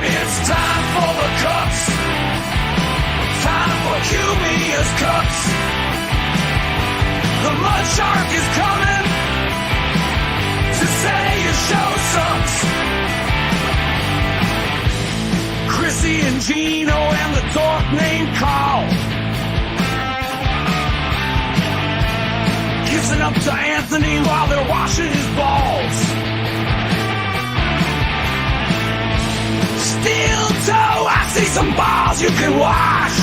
It's time for the Cucks. Time for Cumia'S Cucks. The mud shark is coming to say your show sucks. Chrissy and Gino and the dork named Karl, kissing up to Anthony while they're washing his balls. Steel toe, I see some balls you can wash.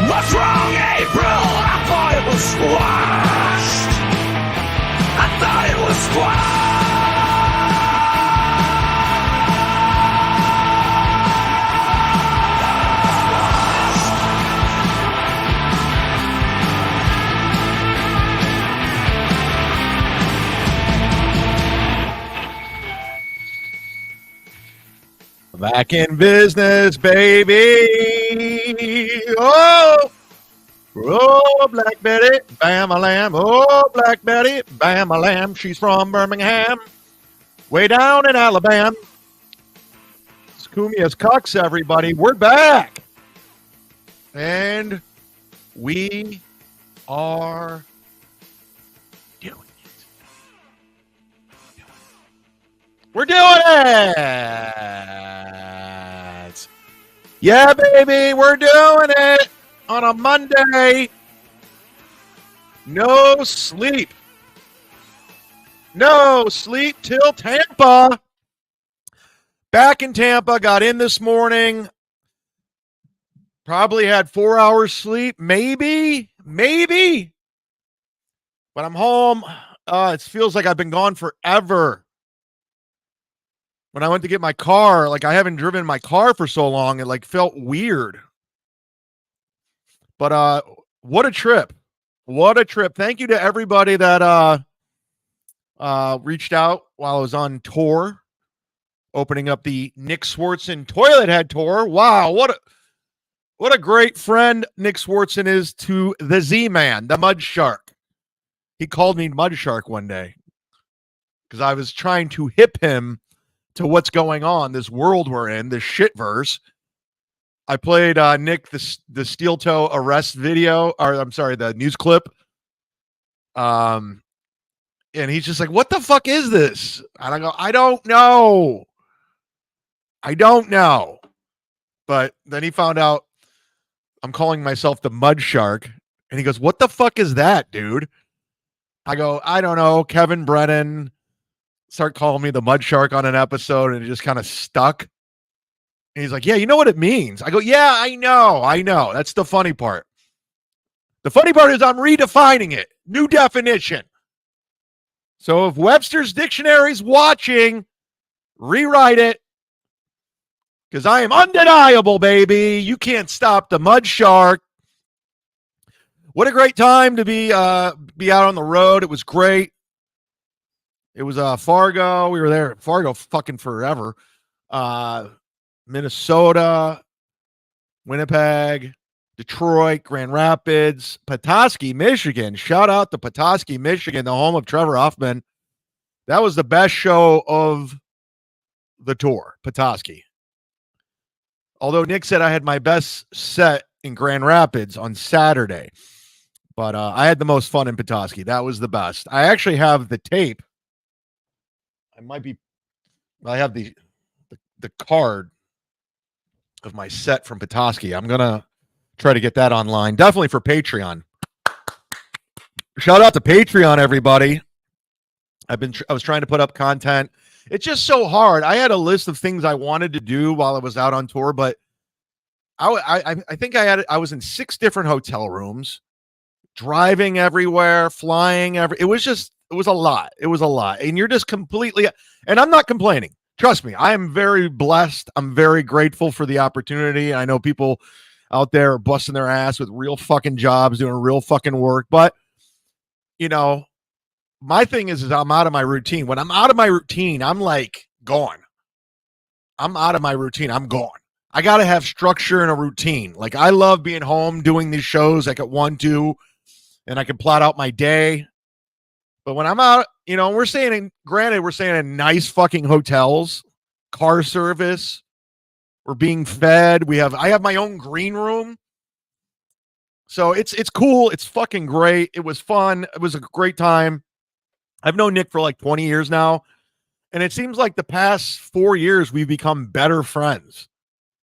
What's wrong, April? I thought it was squashed. I thought it was squashed. Back in business, baby. Oh, Black Betty, bam-a-lamb. Oh, Black Betty, bam-a-lamb. She's from Birmingham, way down in Alabama. It's Cumia'S Cucks, everybody. We're back. And we are doing it. We're doing it. Yeah, baby, we're doing it on a Monday. No sleep. No sleep till Tampa. Back in Tampa, got in this morning. Probably had 4 hours sleep, maybe. But I'm home. It feels like I've been gone forever. When I went to get my car, like I haven't driven my car for so long, it like felt weird. But what a trip. What a trip. Thank you to everybody that reached out while I was on tour, opening up the Nick Swartzen Toilet Head tour. Wow, what a great friend Nick Swartzen is to the Z-Man, the Mud Shark. He called me Mud Shark one day because I was trying to hip him to what's going on, this world we're in, this shitverse. I played Nick the steel toe arrest video, or I'm sorry, the news clip. And he's just like, "What the fuck is this?" And I go, "I don't know. But then he found out I'm calling myself the Mud Shark, and he goes, "What the fuck is that, dude?" I go, "I don't know." Kevin Brennan start calling me the Mud Shark on an episode, and it just kind of stuck. And he's like, "Yeah, you know what it means?" I go, "Yeah, I know. That's the funny part. The funny part is I'm redefining it. New definition. So if Webster's Dictionary's watching, rewrite it. Because I am undeniable, baby. You can't stop the Mud Shark." What a great time to be out on the road. It was great. It was Fargo. We were there at Fargo fucking forever. Minnesota, Winnipeg, Detroit, Grand Rapids, Petoskey, Michigan. Shout out to Petoskey, Michigan, the home of Trevor Huffman. That was the best show of the tour, Petoskey. Although Nick said I had my best set in Grand Rapids on Saturday. But I had the most fun in Petoskey. That was the best. I actually have the tape. I have the card of my set from Petoskey. I'm going to try to get that online. Definitely for Patreon. Shout out to Patreon, everybody. I was trying to put up content. It's just so hard. I had a list of things I wanted to do while I was out on tour, but I think I was in 6 different hotel rooms, driving everywhere, flying it was a lot. It was a lot. And you're just completely, and I'm not complaining. Trust me, I am very blessed. I'm very grateful for the opportunity. I know people out there are busting their ass with real fucking jobs, doing real fucking work. But, you know, my thing is I'm out of my routine. When I'm out of my routine, I'm like gone. I'm out of my routine. I'm gone. I got to have structure and a routine. Like, I love being home, doing these shows like at 1, 2, and I can plot out my day. But when I'm out, you know, we're staying in nice fucking hotels, car service. We're being fed. I have my own green room. So it's cool. It's fucking great. It was fun. It was a great time. I've known Nick for like 20 years now. And it seems like the past 4 years, we've become better friends.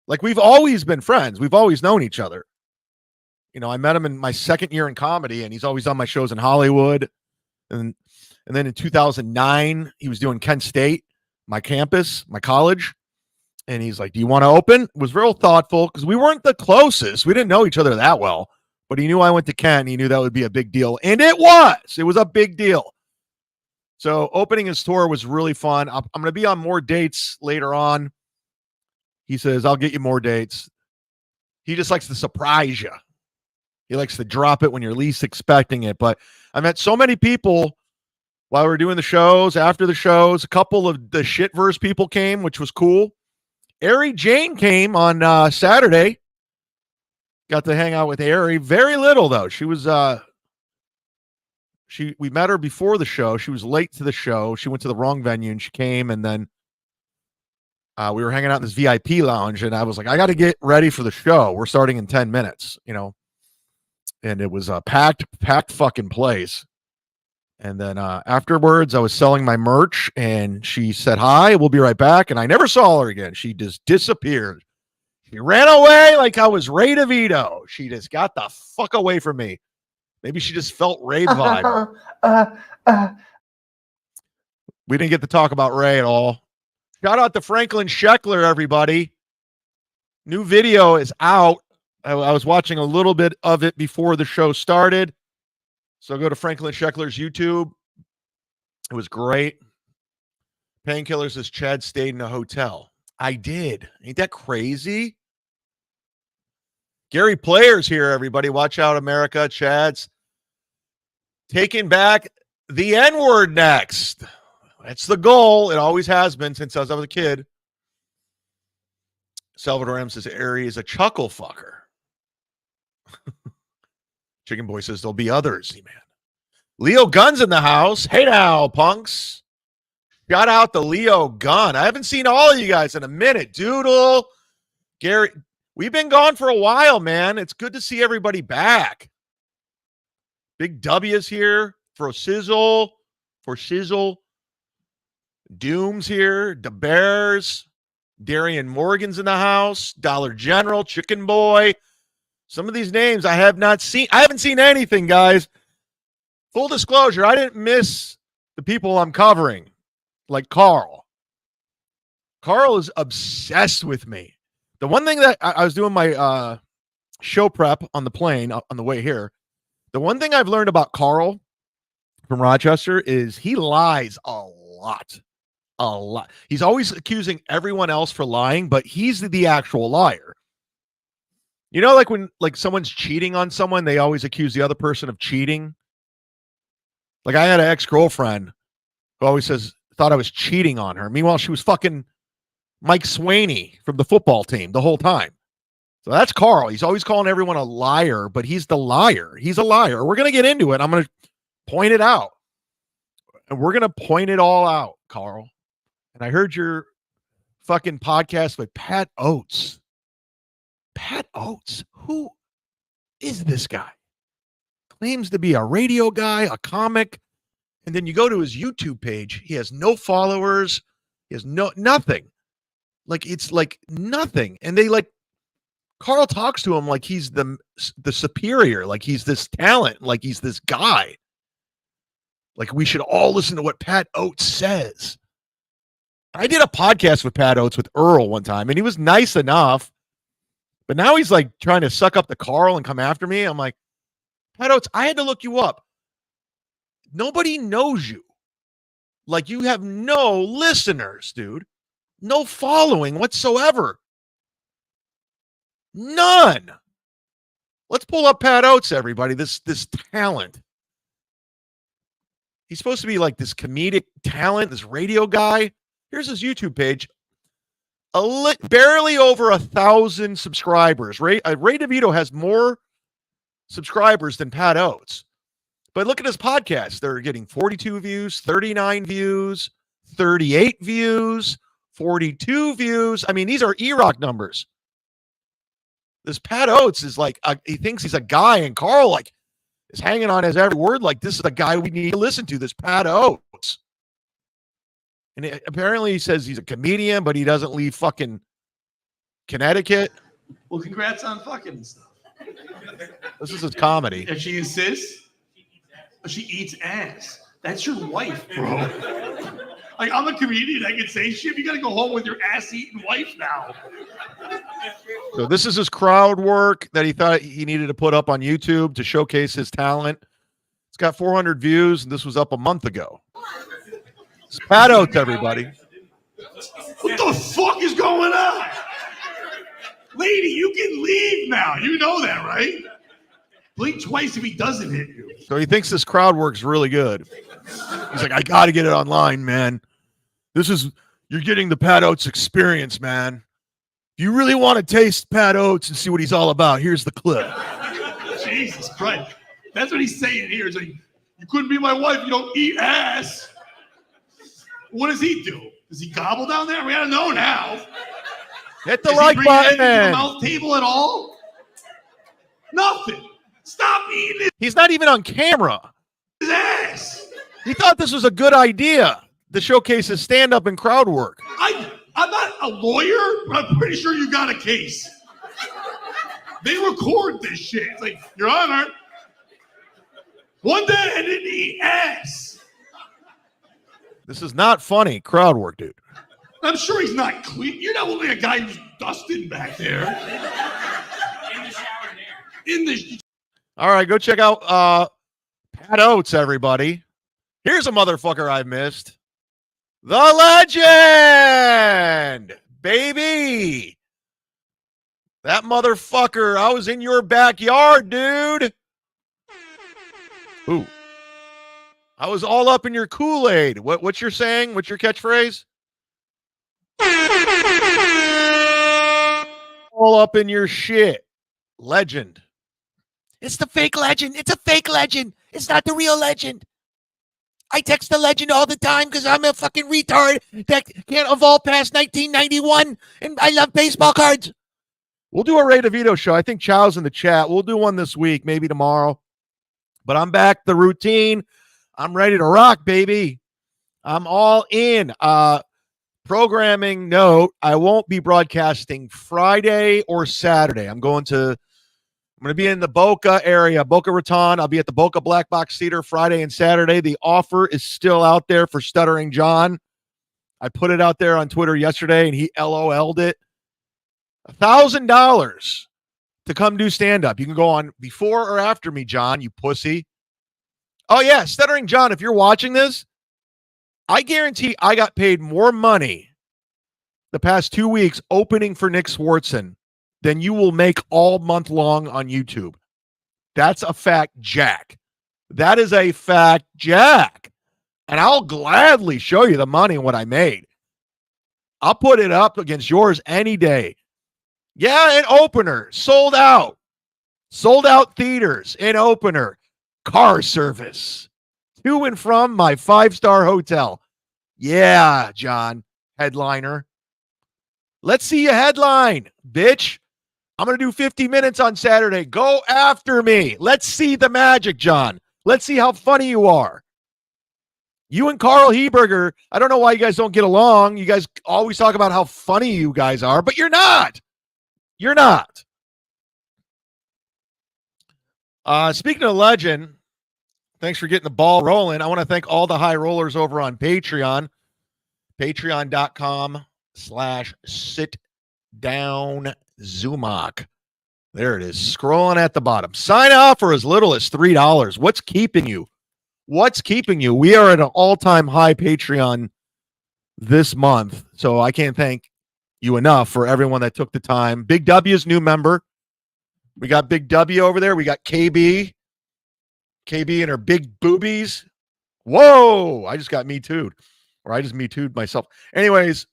Like, we've always been friends. We've always known each other. You know, I met him in my 2nd year in comedy, and he's always on my shows in Hollywood. And then in 2009, he was doing Kent State, my campus, my college. And he's like, do you want to open? It was real thoughtful because we weren't the closest. We didn't know each other that well. But he knew I went to Kent. And he knew that would be a big deal. And it was. It was a big deal. So opening his tour was really fun. I'm going to be on more dates later on. He says, I'll get you more dates. He just likes to surprise you. He likes to drop it when you're least expecting it. But I met so many people while we were doing the shows, after the shows. A couple of the Shitverse people came, which was cool. Ari Jane came on Saturday. Got to hang out with Ari. Very little, though. She was we met her before the show. She was late to the show. She went to the wrong venue and she came, and then we were hanging out in this VIP lounge, and I was like, I got to get ready for the show. We're starting in 10 minutes, you know. And it was a packed fucking place. And then afterwards, I was selling my merch, and she said, hi, we'll be right back. And I never saw her again. She just disappeared. She ran away like I was Ray DeVito. She just got the fuck away from me. Maybe she just felt Ray vibe. We didn't get to talk about Ray at all. Shout out to Franklin Scheckler, everybody. New video is out. I was watching a little bit of it before the show started. So go to Franklin Scheckler's YouTube. It was great. Painkillers says Chad stayed in a hotel. I did. Ain't that crazy? Gary Player's here, everybody. Watch out, America. Chad's taking back the N-word next. That's the goal. It always has been since I was a kid. Salvador M says Ari is a chuckle fucker. Chicken Boy says there'll be others, man. Leo Gunn's in the house. Hey now, punks. Shout out to Leo Gunn. I haven't seen all of you guys in a minute. Doodle, Gary. We've been gone for a while, man. It's good to see everybody back. Big W's here for Sizzle. Doom's here. The Bears. Darian Morgan's in the house. Dollar General. Chicken Boy. Some of these names I have not seen. I haven't seen anything, guys. Full disclosure, I didn't miss the people I'm covering, like Karl. Karl is obsessed with me. The one thing that I was doing my show prep on the plane on the way here, the one thing I've learned about Karl from Rochester is he lies a lot. A lot. He's always accusing everyone else for lying, but he's the actual liar. You know, like when someone's cheating on someone, they always accuse the other person of cheating. Like I had an ex-girlfriend who always thought I was cheating on her. Meanwhile, she was fucking Mike Swaney from the football team the whole time. So that's Karl. He's always calling everyone a liar, but he's the liar. He's a liar. We're going to get into it. I'm going to point it out. And we're going to point it all out, Karl. And I heard your fucking podcast with Pat Oates. Pat Oates. Who is this guy? Claims to be a radio guy, a comic. And then you go to his YouTube page. He has no followers. He has nothing. Like, it's like nothing. And they like, Karl talks to him like he's the superior, like he's this talent, like he's this guy. Like we should all listen to what Pat Oates says. I did a podcast with Pat Oates with Earl one time, and he was nice enough. But now he's like trying to suck up to Karl and come after me. I'm like, Pat Oates, I had to look you up. Nobody knows you. Like you have no listeners, dude. No following whatsoever. None. Let's pull up Pat Oates, everybody. This talent. He's supposed to be like this comedic talent, this radio guy. Here's his YouTube page. Barely over 1,000 subscribers. Ray DeVito has more subscribers than Pat Oates. But look at his podcast. They're getting 42 views, 39 views, 38 views, 42 views. I mean, these are E-Rock numbers. This Pat Oates is like, he thinks he's a guy, and Karl like is hanging on his every word like this is the guy we need to listen to, this Pat Oates. And apparently he says he's a comedian, but he doesn't leave fucking Connecticut. Well, congrats on fucking and stuff. This is his comedy. If she insists, she eats ass. That's your wife, bro. Like, I'm a comedian. I can say shit. You got to go home with your ass-eating wife now. So this is his crowd work that he thought he needed to put up on YouTube to showcase his talent. It's got 400 views, and this was up a month ago. It's Pat Oates, everybody. What the fuck is going on? Lady, you can leave now. You know that, right? Blink twice if he doesn't hit you. So he thinks this crowd work's really good. He's like, I got to get it online, man. You're getting the Pat Oates experience, man. If you really want to taste Pat Oates and see what he's all about, here's the clip. Jesus Christ. That's what he's saying here. It's like, you couldn't be my wife. You don't eat ass. What does he do? Does he gobble down there? We gotta know now. Hit the like button. The mouth table at all? Nothing. Stop eating He's not even on camera. his ass. He thought this was a good idea to showcase his stand-up and crowd work. I'm not a lawyer, but I'm pretty sure you got a case. They record this shit. It's like, Your Honor, one day I didn't eat ass. This is not funny crowd work, dude. I'm sure he's not clean. You're not only a guy who's dusting back there. In the shower there. In the. All right, go check out Pat Oates, everybody. Here's a motherfucker I missed. The legend, baby. That motherfucker. I was in your backyard, dude. Ooh. I was all up in your Kool-Aid. What's your saying? What's your catchphrase? All up in your shit. Legend. It's the fake legend. It's a fake legend. It's not the real legend. I text the legend all the time because I'm a fucking retard that can't evolve past 1991, and I love baseball cards. We'll do a Ray DeVito show. I think Chow's in the chat. We'll do one this week, maybe tomorrow. But I'm back, the routine. I'm ready to rock, baby. I'm all in. Programming note, I won't be broadcasting Friday or Saturday. I'm going to be in the Boca area, Boca Raton. I'll be at the Boca Black Box Theater Friday and Saturday. The offer is still out there for Stuttering John. I put it out there on Twitter yesterday, and he LOL'd it. $1,000 to come do stand-up. You can go on before or after me, John, you pussy. Oh, yeah, Stuttering John, if you're watching this, I guarantee I got paid more money the past 2 weeks opening for Nick Swartzen than you will make all month long on YouTube. That's a fact, Jack. That is a fact, Jack. And I'll gladly show you the money and what I made. I'll put it up against yours any day. Yeah, an opener. Sold out. Sold out theaters. An opener. Car service. To and from my 5-star hotel. Yeah, John. Headliner. Let's see you headline, bitch. I'm going to do 50 minutes on Saturday. Go after me. Let's see the magic, John. Let's see how funny you are. You and Karl Heberger, I don't know why you guys don't get along. You guys always talk about how funny you guys are, but you're not. You're not. Speaking of legend, thanks for getting the ball rolling. I want to thank all the high rollers over on Patreon. Patreon.com/sitdownzumock. There it is. Scrolling at the bottom. Sign up for as little as $3. What's keeping you? What's keeping you? We are at an all-time high Patreon this month, so I can't thank you enough for everyone that took the time. Big W's new member. We got Big W over there. We got KB. KB and her big boobies. Whoa! I just got Me Too'd. Or I just Me Too'd myself. Anyways,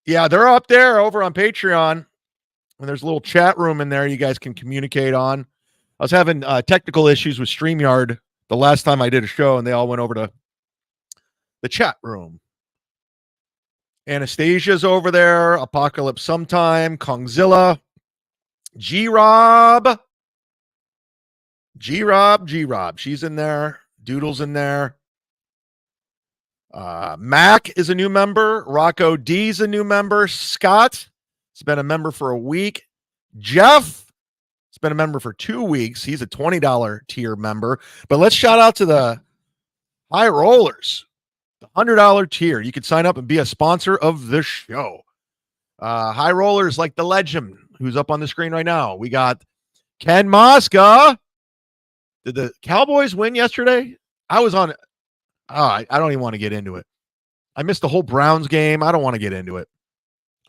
yeah, they're up there over on Patreon. And there's a little chat room in there you guys can communicate on. I was having technical issues with StreamYard the last time I did a show, and they all went over to the chat room. Anastasia's over there. Apocalypse Sometime. Kongzilla. G-Rob. She's in there. Doodle's in there. Mac is a new member. Rocco D's a new member. Scott has been a member for a week. Jeff has been a member for 2 weeks. He's a $20 tier member. But let's shout out to the high rollers. The $100 tier. You can sign up and be a sponsor of the show. High rollers like the legend who's up on the screen right now. We got Ken Mosca. Did the Cowboys win yesterday? I was on. I don't even want to get into it. I missed the whole Browns game. I don't want to get into it.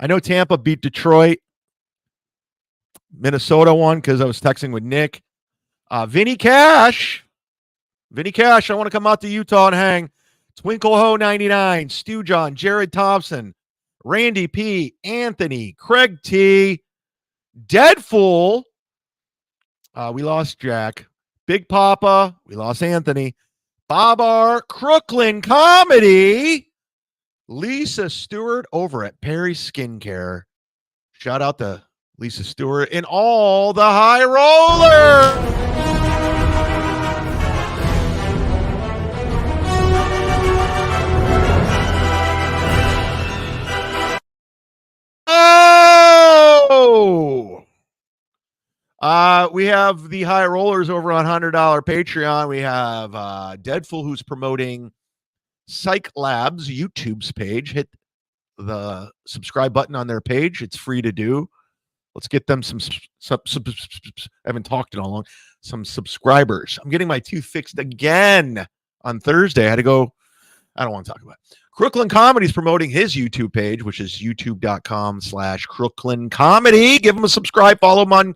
I know Tampa beat Detroit. Minnesota won because I was texting with Nick. Vinny Cash. I want to come out to Utah and hang. Twinkle Ho 99, Stu John, Jared Thompson, Randy P, Anthony, Craig T, Deadfool. We lost Jack. Big Papa. We lost Anthony. Bob R. Crooklyn Comedy. Lisa Stewart over at Perry Skincare. Shout out to Lisa Stewart and all the high rollers. We have the high rollers over on $100 Patreon. We have Deadful, who's promoting Psych Labs YouTube's page. Hit the subscribe button on their page. It's free to do. Let's get them some I haven't talked in a long. Some subscribers. I'm getting my tooth fixed again on Thursday. I had to go. I don't want to talk about it. Crooklyn Comedy's promoting his YouTube page, which is youtube.com/Crooklyn Comedy. Give him a subscribe. Follow him on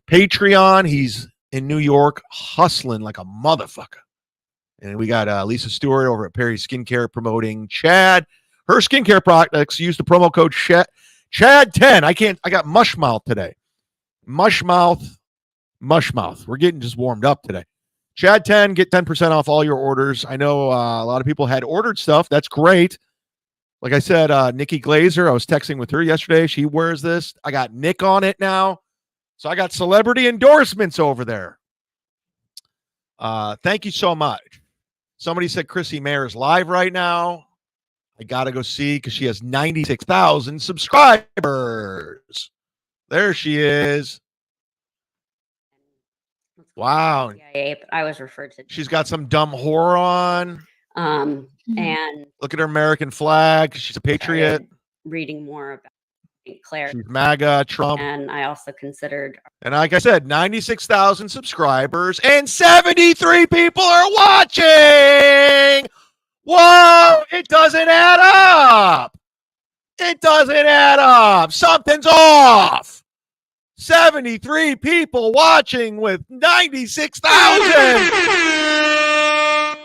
Patreon. He's in New York hustling like a motherfucker. And we got Lisa Stewart over at Perry Skincare promoting Chad. Her skincare products use the promo code Chad10. I got mush mouth today. Mush mouth. We're getting just warmed up today. Chad10, get 10% off all your orders. I know a lot of people had ordered stuff. That's great. Like I said, Nikki Glazer, I was texting with her yesterday. She wears this. I got Nick on it now. So I got celebrity endorsements over there. Thank you so much. Somebody said Chrissy Mayer is live right now. I got to go see because she has 96,000 subscribers. There she is. Wow. I was referred to. She's got some dumb whore on. And look at her American flag. She's a patriot. Reading more about Claire. She's MAGA, Trump. And I also considered. And like I said, 96,000 subscribers and 73 people are watching. Whoa, it doesn't add up. Something's off. 73 people watching with 96,000.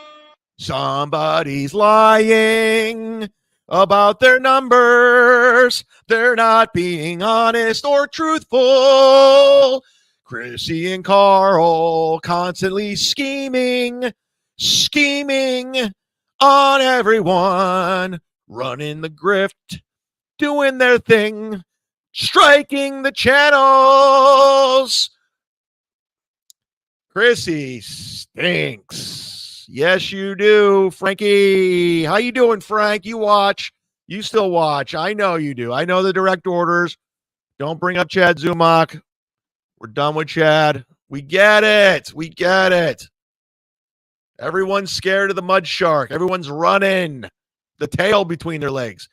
Somebody's lying. about their numbers. They're not being honest or truthful. Chrissy and Karl constantly scheming on everyone, running the grift, doing their thing, striking the channels. Chrissy stinks. Yes, you do, Frankie. How you doing, Frank? You watch. You still watch. I know you do. I know the direct orders. Don't bring up Chad Zumock. We're done with Chad. We get it. We get it. Everyone's scared of the mud shark. Everyone's running the tail between their legs.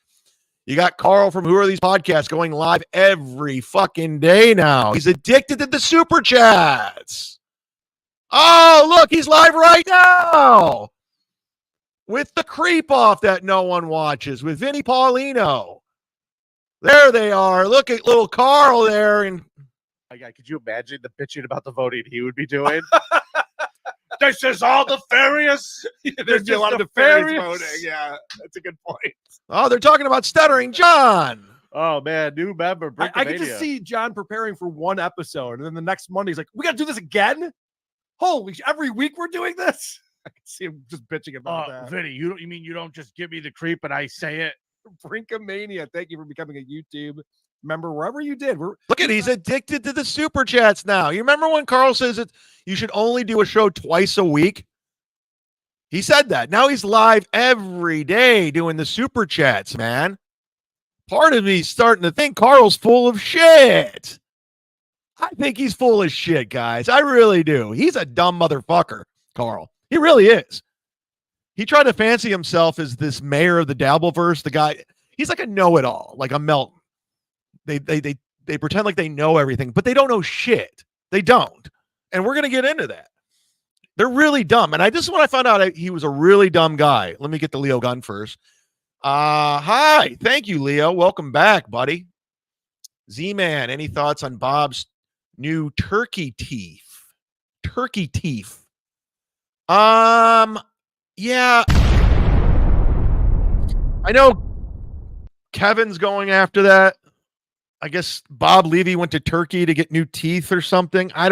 You got Karl from Who Are These Podcasts going live every fucking day now. He's addicted to the super chats. Oh, look, he's live right now with the creep off that no one watches with Vinny Paulino. There they are. Look at little Karl there. And could you imagine the bitching about the voting he would be doing? This is all nefarious. There's a lot of nefarious voting. Yeah, that's a good point. Oh, they're talking about Stuttering John. Oh, man, new member. I can just see John preparing for one episode, and then the next Monday he's like, we got to do this again? Holy, every week we're doing this? I can see him just bitching about that. Vinny, you mean you don't just give me the creep and I say it? Brinkamania, thank you for becoming a YouTube member wherever you did. Look at, he's addicted to the super chats now. You remember when Karl says that you should only do a show twice a week? He said that. Now he's live every day doing the super chats, man. Part of me's starting to think Karl's full of shit. I think he's full of shit, guys. I really do. He's a dumb motherfucker, Karl. He really is. He tried to fancy himself as this mayor of the Dabbleverse. The guy, he's like a know-it-all, like a Melton. They pretend like they know everything, but they don't know shit. They don't. And we're going to get into that. They're really dumb. And this is when I found out he was a really dumb guy. Let me get the Leo gun first. Hi. Thank you, Leo. Welcome back, buddy. Z-Man, any thoughts on Bob's new turkey teeth? Turkey teeth. Yeah. I know Kevin's going after that. I guess Bob Levy went to Turkey to get new teeth or something. I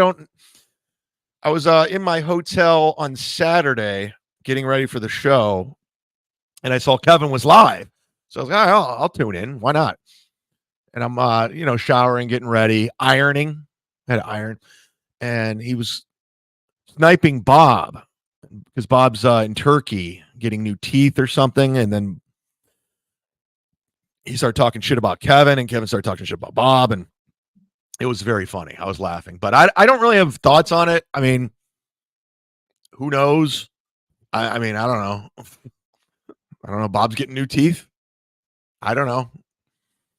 was in my hotel on Saturday getting ready for the show, and I saw Kevin was live. So I was like, I'll tune in. Why not? And I'm, showering, getting ready, ironing. I had to iron. And he was sniping Bob because Bob's in Turkey getting new teeth or something. And then he started talking shit about Kevin, and Kevin started talking shit about Bob. And it was very funny. I was laughing, but I don't really have thoughts on it. I mean, who knows? I mean, I don't know. I don't know. Bob's getting new teeth. I don't know.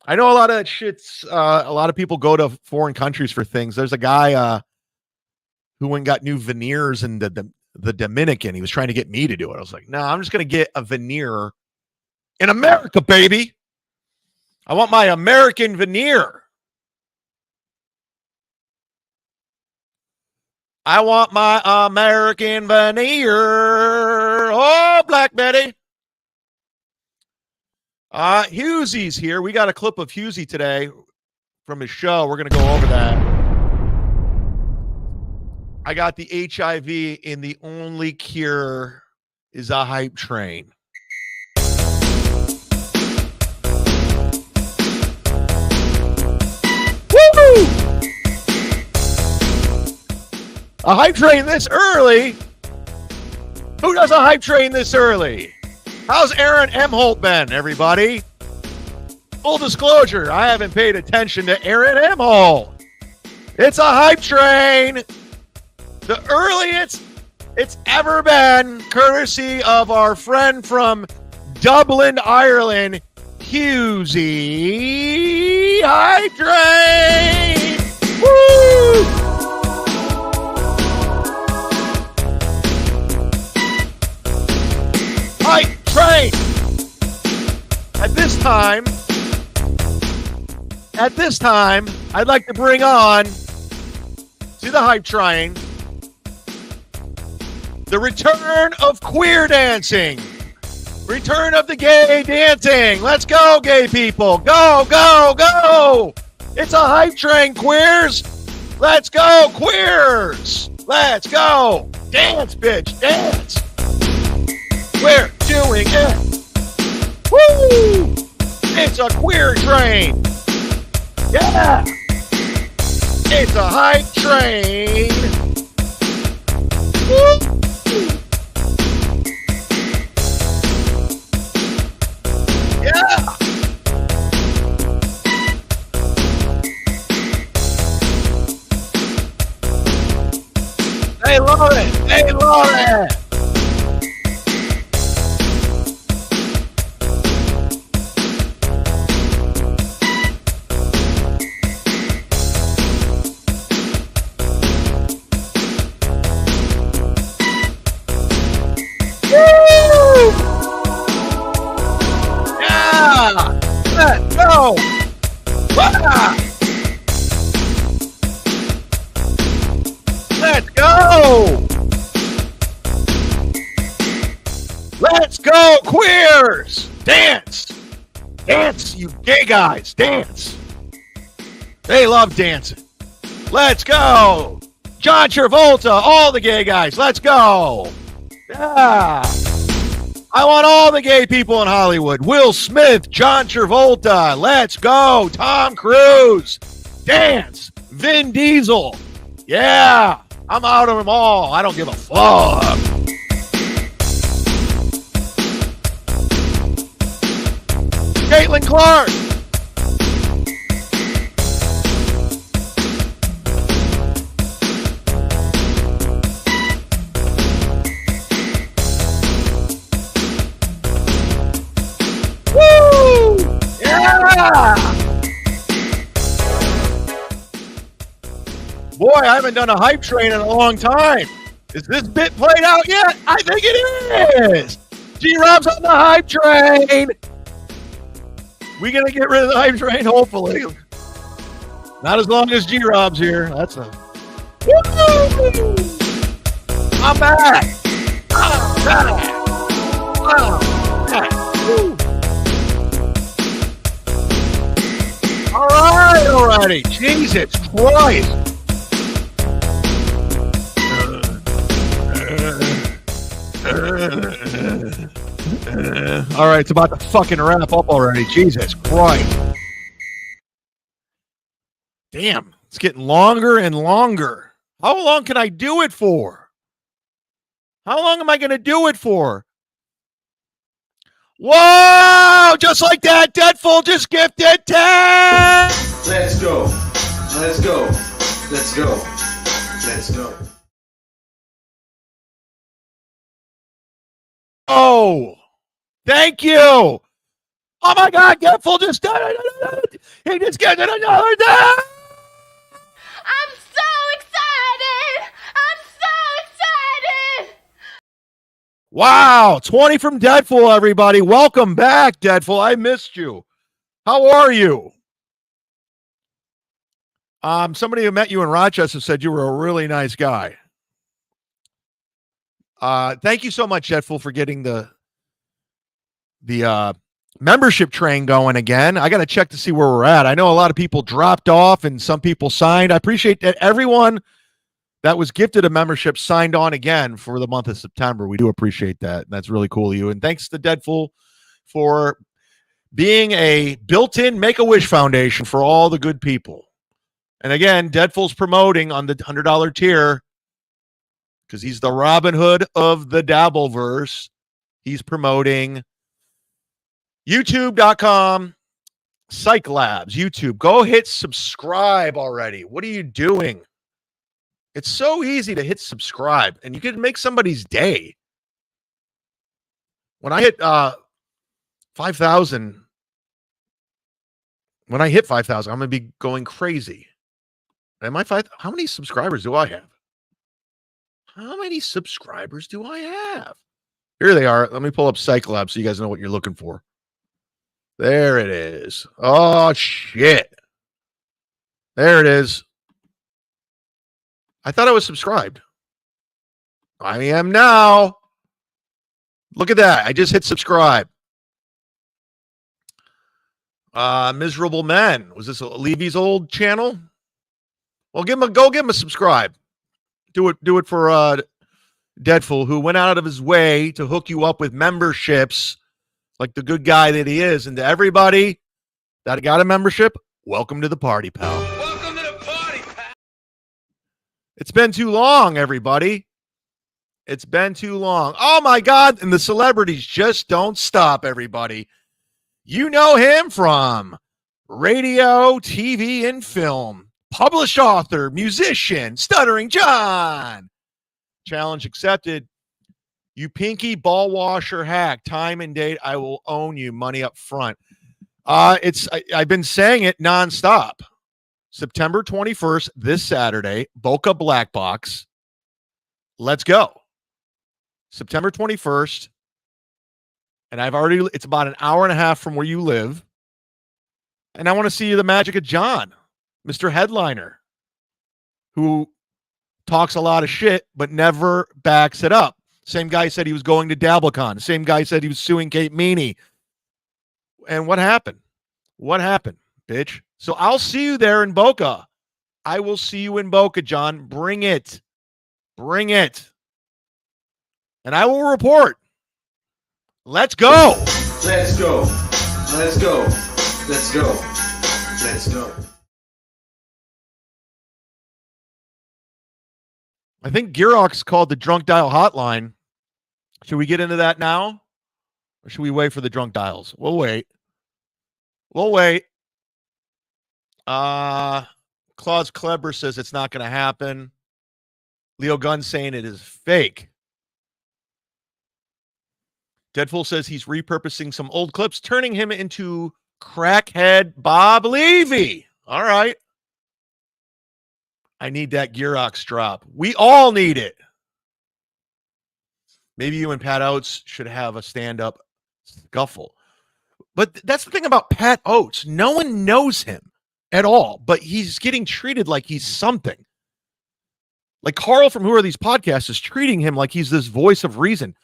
I know a lot of shit's, a lot of people go to foreign countries for things. There's a guy who went and got new veneers in the Dominican. He was trying to get me to do it. I was like, no, I'm just going to get a veneer in America, baby. I want my American veneer. I want my American veneer. Oh, Black Betty. Hughesy's here. We got a clip of Hughes today from his show. We're going to go over that. I got the HIV, and the only cure is a hype train. Woo! A hype train this early? Who does a hype train this early? How's Aaron Emholt been, everybody? Full disclosure, I haven't paid attention to Aaron Emholt. It's a hype train. The earliest it's ever been, courtesy of our friend from Dublin, Ireland, Hughesy. Hype train. Woo! Hype train. At this time, I'd like to bring on to the hype train the return of queer dancing. Return of the gay dancing. Let's go, gay people. Go, go, go. It's a hype train, queers. Let's go, queers. Let's go. Dance, bitch, dance. We're doing it. Woo! It's a queer train. Yeah. It's a hype train. Woo! Yeah. They love it. They love it. Let's go! Ah! Let's go! Let's go, queers! Dance! Dance, you gay guys, dance! They love dancing. Let's go! John Travolta, all the gay guys, let's go! Yeah! I want all the gay people in Hollywood. Will Smith, John Travolta, let's go. Tom Cruise, dance. Vin Diesel, yeah. I'm out of them all. I don't give a fuck. Caitlin Clark. Boy, I haven't done a hype train in a long time. Is this bit played out yet? I think it is. G-Rob's on the hype train. We gonna get rid of the hype train, hopefully. Not as long as G-Rob's here. That's a... Woo! I'm back. I'm back. I'm back. Woo. All right, already. Jesus Christ. All right, it's about to fucking wrap up already. Jesus Christ. Damn, it's getting longer and longer. How long can I do it for? How long am I going to do it for? Whoa! Just like that, Deadful just gifted 10! Let's go. Let's go. Let's go. Let's go. Oh, thank you. Oh my God, Deadful just did it. He just gifted another 10! I'm so excited! I'm so excited! Wow, 20 from Deadful, everybody. Welcome back, Deadful. I missed you. How are you? Somebody who met you in Rochester said you were a really nice guy. Thank you so much, Deadful, for getting the membership train going again. I got to check to see where we're at. I know a lot of people dropped off and some people signed. I appreciate that everyone that was gifted a membership signed on again for the month of September. We do appreciate that. That's really cool of you. And thanks to Deadful for being a built-in Make-A-Wish Foundation for all the good people. And again, Deadful's promoting on the $100 tier because he's the Robin Hood of the Dabbleverse. He's promoting youtube.com Psych Labs. YouTube. Go hit subscribe already. What are you doing? It's so easy to hit subscribe, and you can make somebody's day. When I hit 5,000, when I hit 5,000, I'm going to be going crazy. Am I 5? How many subscribers do I have? How many subscribers do I have? Here they are. Let me pull up Psych Lab so you guys know what you're looking for. There it is. Oh, shit. There it is. I thought I was subscribed. I am now. Look at that. I just hit subscribe. Miserable Men. Was this Levy's old channel? Well, give him a subscribe. Do it for Deadful, who went out of his way to hook you up with memberships like the good guy that he is. And to everybody that got a membership, welcome to the party, pal. Welcome to the party, pal. It's been too long, everybody. It's been too long. Oh, my God. And the celebrities just don't stop, everybody. You know him from radio, TV, and film. Published author, musician, Stuttering John. Challenge accepted. You pinky ball washer hack. Time and date. I will own you. Money up front. I've been saying it nonstop. September 21st, this Saturday, Boca Black Box. Let's go. September 21st. And it's about an hour and a half from where you live. And I want to see the magic of John, Mr. Headliner, who talks a lot of shit, but never backs it up. Same guy said he was going to DabbleCon. Same guy said he was suing Kate Meany. And what happened? What happened, bitch? So I'll see you there in Boca. I will see you in Boca, John. Bring it. Bring it. And I will report. Let's go. Let's go. Let's go. Let's go. Let's go. I think Girox called the drunk dial hotline. Should we get into that now? Or should we wait for the drunk dials? We'll wait. We'll wait. Claus Kleber says it's not going to happen. Leo Gunn saying it is fake. Deadpool says he's repurposing some old clips, turning him into crackhead Bob Levy. All right. I need that Girox drop. We all need it. Maybe you and Pat Oates should have a stand-up scuffle. But that's the thing about Pat Oates. No one knows him at all, but he's getting treated like he's something. Like Karl from Who Are These Podcasts is treating him like he's this voice of reason,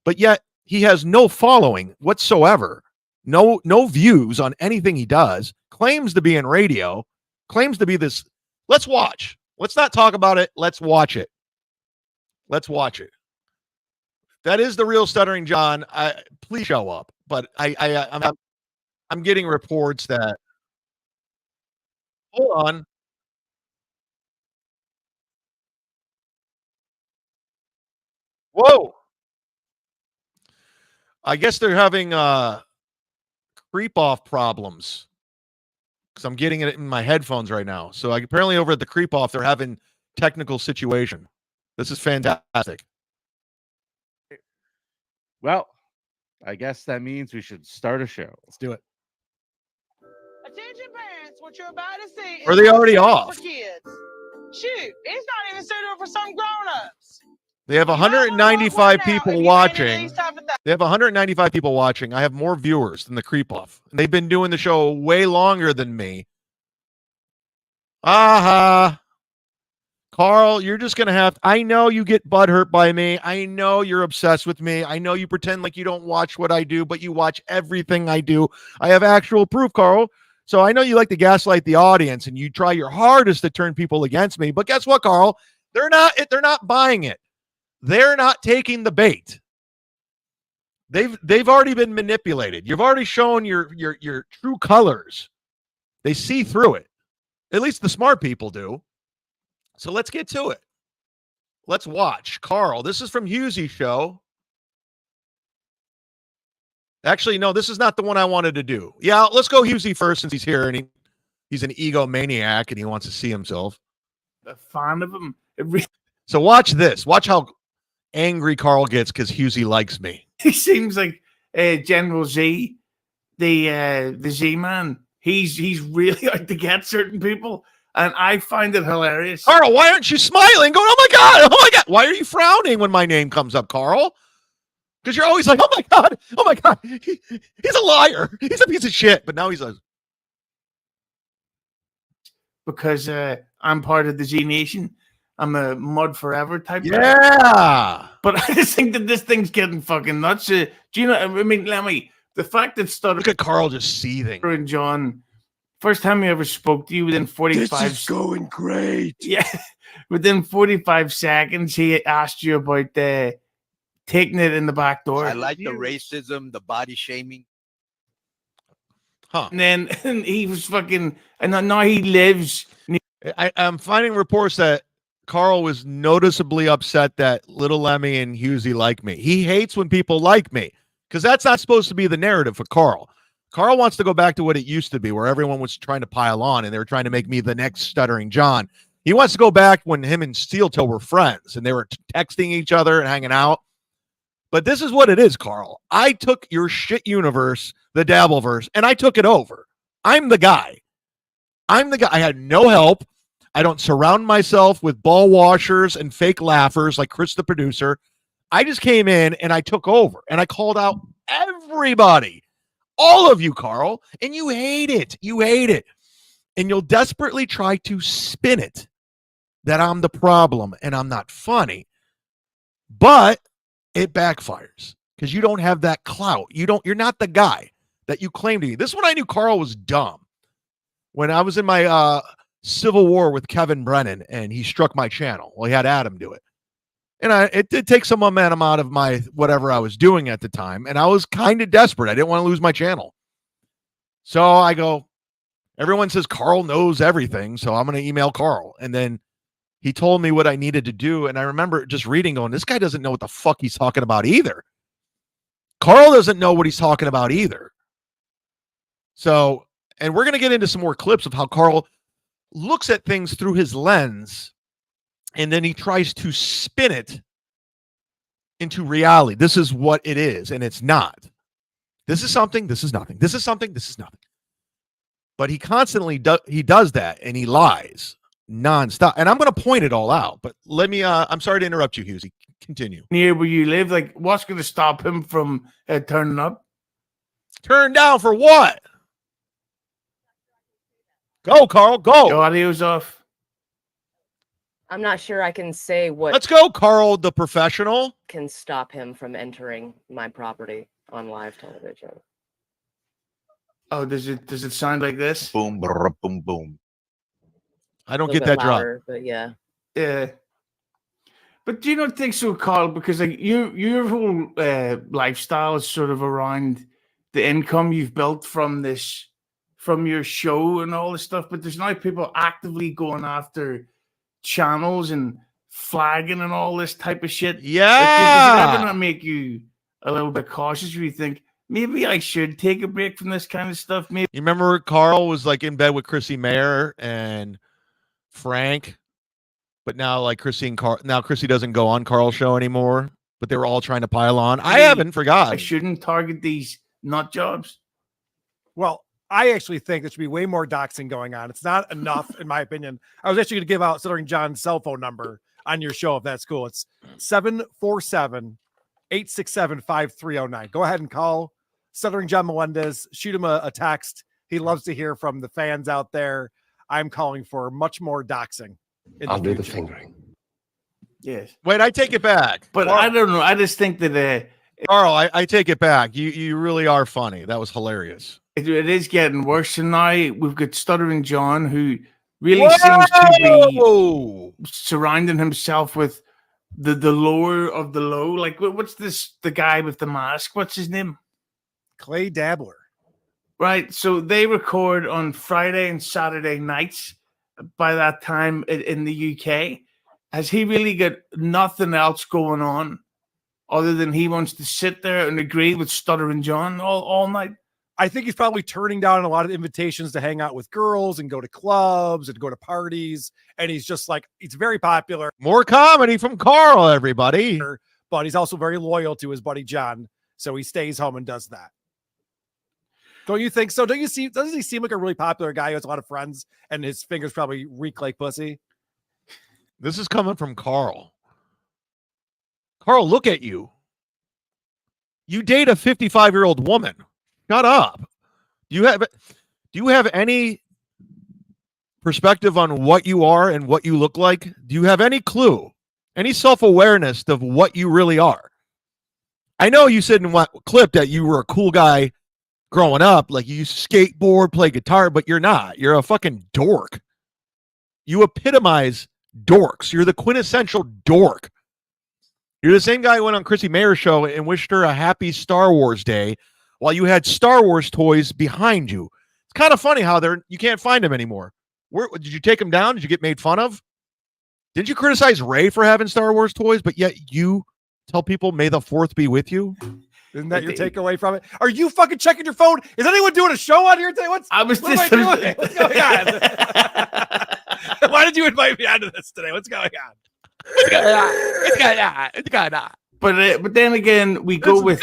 but yet he has no following whatsoever. No views on anything he does. Claims to be in radio. Claims to be this. Let's watch. Let's not talk about it. Let's watch it. Let's watch it. That is the real Stuttering John. Please show up. But I'm getting reports that. Hold on. Whoa. I guess they're having creep off problems because I'm getting it in my headphones right now. So apparently over at the creep off, they're having technical situation. This is fantastic. Well, I guess that means we should start a show. Let's do it. Attention parents, what you're about to see Are they already off? for kids. Shoot, it's not even suitable for some grown-ups. They have 195 people watching. They have 195 people watching. I have more viewers than the creep off. They've been doing the show way longer than me. Aha. Karl, you're just going to have, I know you get butthurt by me. I know you're obsessed with me. I know you pretend like you don't watch what I do, but you watch everything I do. I have actual proof, Karl. So I know you like to gaslight the audience and you try your hardest to turn people against me. But guess what, Karl? They're not buying it. They're not taking the bait. They've already been manipulated. You've already shown your true colors. They see through it. At least the smart people do. So let's get to it. Let's watch. Karl, this is from Hughesy's show. Actually, no, this is not the one I wanted to do. Yeah, let's go Hughes first since he's here and he's an egomaniac and he wants to see himself. A fan of him. So watch this. Watch how angry Karl gets because Hughesy likes me. He seems like General Z, the Z-Man. He's really out to get certain people, and I find it hilarious. Karl, why aren't you smiling? Going, oh my god, oh my god. Why are you frowning when my name comes up, Karl? Because you're always like, oh my god, he's a liar. He's a piece of shit. But now he's a... Because I'm part of the Z Nation, I'm a mud forever type. Yeah. But I just think that this thing's getting fucking nuts. Do you know? I mean, Lemmy, the fact that Look at Karl just seething. and John, first time he ever spoke to you within 45. This is going great. Yeah, within 45 seconds, he asked you about taking it in the back door. I like the racism, the body shaming. Huh. And then he was fucking, and now he lives. I'm finding reports that Karl was noticeably upset that Little Lemmy and Husey like me. He hates when people like me because that's not supposed to be the narrative for Karl. Karl wants to go back to what it used to be, where everyone was trying to pile on and they were trying to make me the next Stuttering John. He wants to go back when him and Steel Toe were friends and they were texting each other and hanging out. But this is what it is, Karl. I took your shit universe, the Dabbleverse, and I took it over. I'm the guy. I had no help. I don't surround myself with ball washers and fake laughers like Chris, the producer. I just came in and I took over and I called out everybody, all of you, Karl, and you hate it. You hate it. And you'll desperately try to spin it that I'm the problem and I'm not funny. But it backfires because you don't have that clout. You're not the guy that you claim to be. This is when I knew Karl was dumb. When I was in my civil war with Kevin Brennan and he struck my channel. Well, he had Adam do it. And it did take some momentum out of my whatever I was doing at the time. And I was kind of desperate. I didn't want to lose my channel. So I go, everyone says Karl knows everything. So I'm going to email Karl. And then he told me what I needed to do. And I remember just reading going, this guy doesn't know what the fuck he's talking about either. Karl doesn't know what he's talking about either. So, and we're going to get into some more clips of how Karl looks at things through his lens and then he tries to spin it into reality. This is what it is, and it's not. This is something, this is nothing. This is something, this is nothing. But he constantly does that, and he lies nonstop. And I'm going to point it all out, but let me, I'm sorry to interrupt you, Husey. Continue. Near where you live, like, what's going to stop him from turning up? Turn down for what? Go, Karl, go. Your audio's off. I'm not sure I can say what Let's go, Karl, the professional. can stop him from entering my property on live television. Oh, does it sound like this? Boom, brr, boom, boom. I don't A get little that bit drop. louder, but yeah. Yeah. But do you not think so, Karl? Because like your whole lifestyle is sort of around the income you've built from your show and all this stuff. But there's now people actively going after channels and flagging and all this type of shit. Yeah. Does it ever not make you a little bit cautious where you think maybe I should take a break from this kind of stuff? Maybe. You remember Karl was like in bed with Chrissy Mayer and Frank, but now like Chrissy and Karl, now Chrissy doesn't go on Karl's show anymore, but they were all trying to pile on. I haven't forgotten. I shouldn't target these nut jobs. Well, I actually think there should be way more doxing going on. It's not enough, in my opinion. I was actually going to give out Stuttering John's cell phone number on your show if that's cool. It's 747-867-5309. Go ahead and call Stuttering John Melendez. Shoot him a text. He loves to hear from the fans out there. I'm calling for much more doxing. I'll do the fingering. Yes. Wait, I take it back. But Karl, I don't know. I just think that Karl, I take it back. You really are funny. That was hilarious. it is getting worse. And now we've got Stuttering John, who really seems to be surrounding himself with the lower of the low. Like, what's this? The guy with the mask. What's his name? Clay Dabbler. Right. So they record on Friday and Saturday nights. By that time in the UK, has he really got nothing else going on other than he wants to sit there and agree with Stuttering John all night? I think he's probably turning down a lot of invitations to hang out with girls and go to clubs and go to parties. And he's just like, he's very popular. More comedy from Karl, everybody. But he's also very loyal to his buddy John. So he stays home and does that. Don't you think so? Doesn't he seem like a really popular guy who has a lot of friends and his fingers probably reek like pussy? This is coming from Karl. Karl, look at you. You date a 55-year-old woman. Shut up. Do you have any perspective on what you are and what you look like? Do you have any clue, any self-awareness of what you really are? I know you said in what clip that you were a cool guy growing up, like you used to skateboard, play guitar, but you're not. You're a fucking dork. You epitomize dorks. You're the quintessential dork. You're the same guy who went on Chrissy Mayer's show and wished her a happy Star Wars day while you had Star Wars toys behind you. It's kind of funny how you can't find them anymore. Did you take them down? Did you get made fun of? Didn't you criticize Ray for having Star Wars toys, but yet you tell people may the 4th be with you? Isn't that your takeaway from it? Are you fucking checking your phone? Is anyone doing a show out here today? What am I doing? What's going on? Why did you invite me onto this today? What's going on? It's going on. But then again, we go with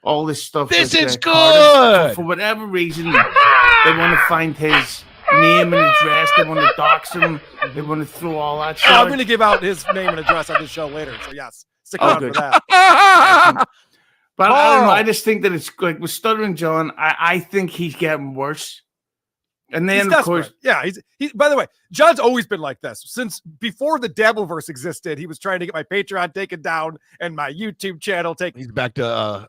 all this stuff. This is good. For whatever reason, they want to find his name and address. They want to dox him. They want to throw all that shit. I'm going to give out his name and address on this show later. So yes, stick around for that. But I don't know. I just think that it's like with Stuttering John. I think he's getting worse. And then, of course, yeah. He's. By the way, John's always been like this since before the Dabbleverse existed. He was trying to get my Patreon taken down and my YouTube channel taken. He's back to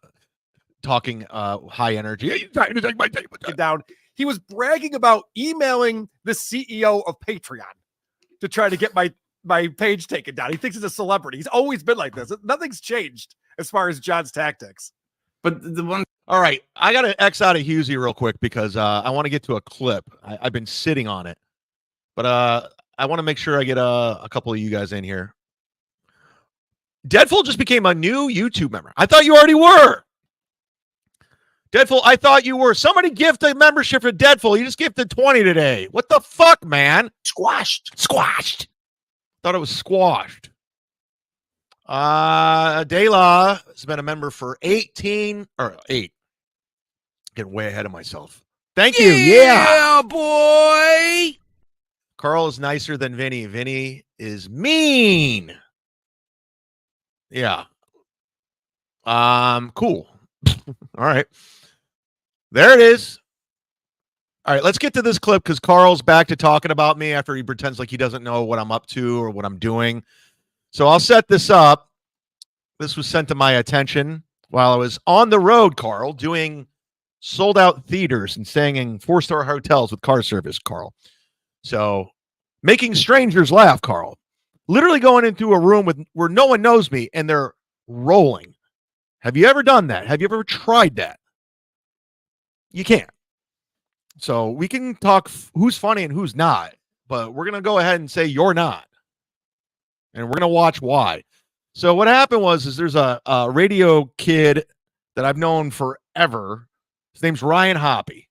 talking high energy. He's trying to take my taken down. He was bragging about emailing the CEO of Patreon to try to get my page taken down. He thinks he's a celebrity. He's always been like this. Nothing's changed as far as John's tactics. But the one. All right, I got to X out of Husey real quick because I want to get to a clip. I've been sitting on it, but I want to make sure I get a couple of you guys in here. Deadful just became a new YouTube member. I thought you already were. Deadful, I thought you were. Somebody gift a membership for Deadful. You just gifted 20 today. What the fuck, man? Squashed. Thought it was squashed. Dela has been a member for 8. Getting way ahead of myself. Thank you. Yeah, boy. Karl is nicer than Vinny. Vinny is mean. Yeah. Cool. All right. There it is. All right, let's get to this clip because Karl's back to talking about me after he pretends like he doesn't know what I'm up to or what I'm doing. So I'll set this up. This was sent to my attention while I was on the road, Karl, doing sold-out theaters and staying in 4-star hotels with car service, Karl. So making strangers laugh, Karl. Literally going into a room where no one knows me and they're rolling. Have you ever done that? Have you ever tried that? You can't. So we can talk who's funny and who's not, but we're going to go ahead and say you're not. And we're going to watch why. So what happened was there's a radio kid that I've known forever. His name's Ryan Hoppy.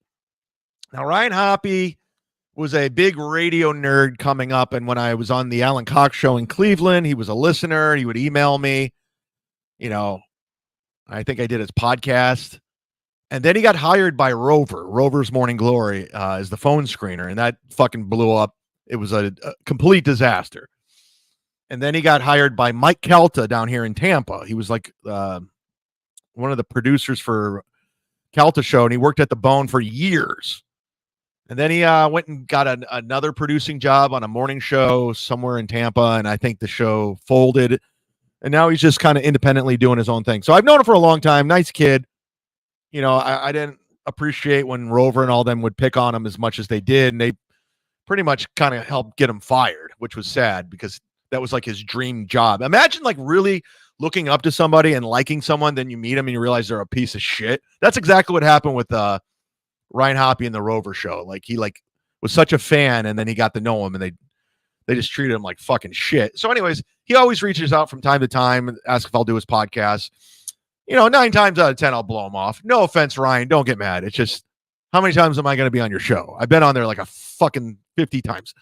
Now, Ryan Hoppy was a big radio nerd coming up, and when I was on the Alan Cox show in Cleveland, he was a listener. He would email me. You know, I think I did his podcast. And then he got hired by Rover's Morning Glory as the phone screener, and that fucking blew up. It was a complete disaster. And then he got hired by Mike Calta down here in Tampa. He was like one of the producers for Calta show, and he worked at the Bone for years. And then he went and got another producing job on a morning show somewhere in Tampa, and I think the show folded. And now he's just kind of independently doing his own thing. So I've known him for a long time. Nice kid. You know, I didn't appreciate when Rover and all them would pick on him as much as they did, and they pretty much kind of helped get him fired, which was sad because that was like his dream job. Imagine like really looking up to somebody and liking someone, then you meet them and you realize they're a piece of shit. That's exactly what happened with Ryan Hoppy in the Rover show. Like he like was such a fan, and then he got to know him, and they just treated him like fucking shit. So anyways, he always reaches out from time to time and asks if I'll do his podcast. You know, 9 times out of 10, I'll blow him off. No offense, Ryan. Don't get mad. It's just, how many times am I going to be on your show? I've been on there like a fucking 50 times.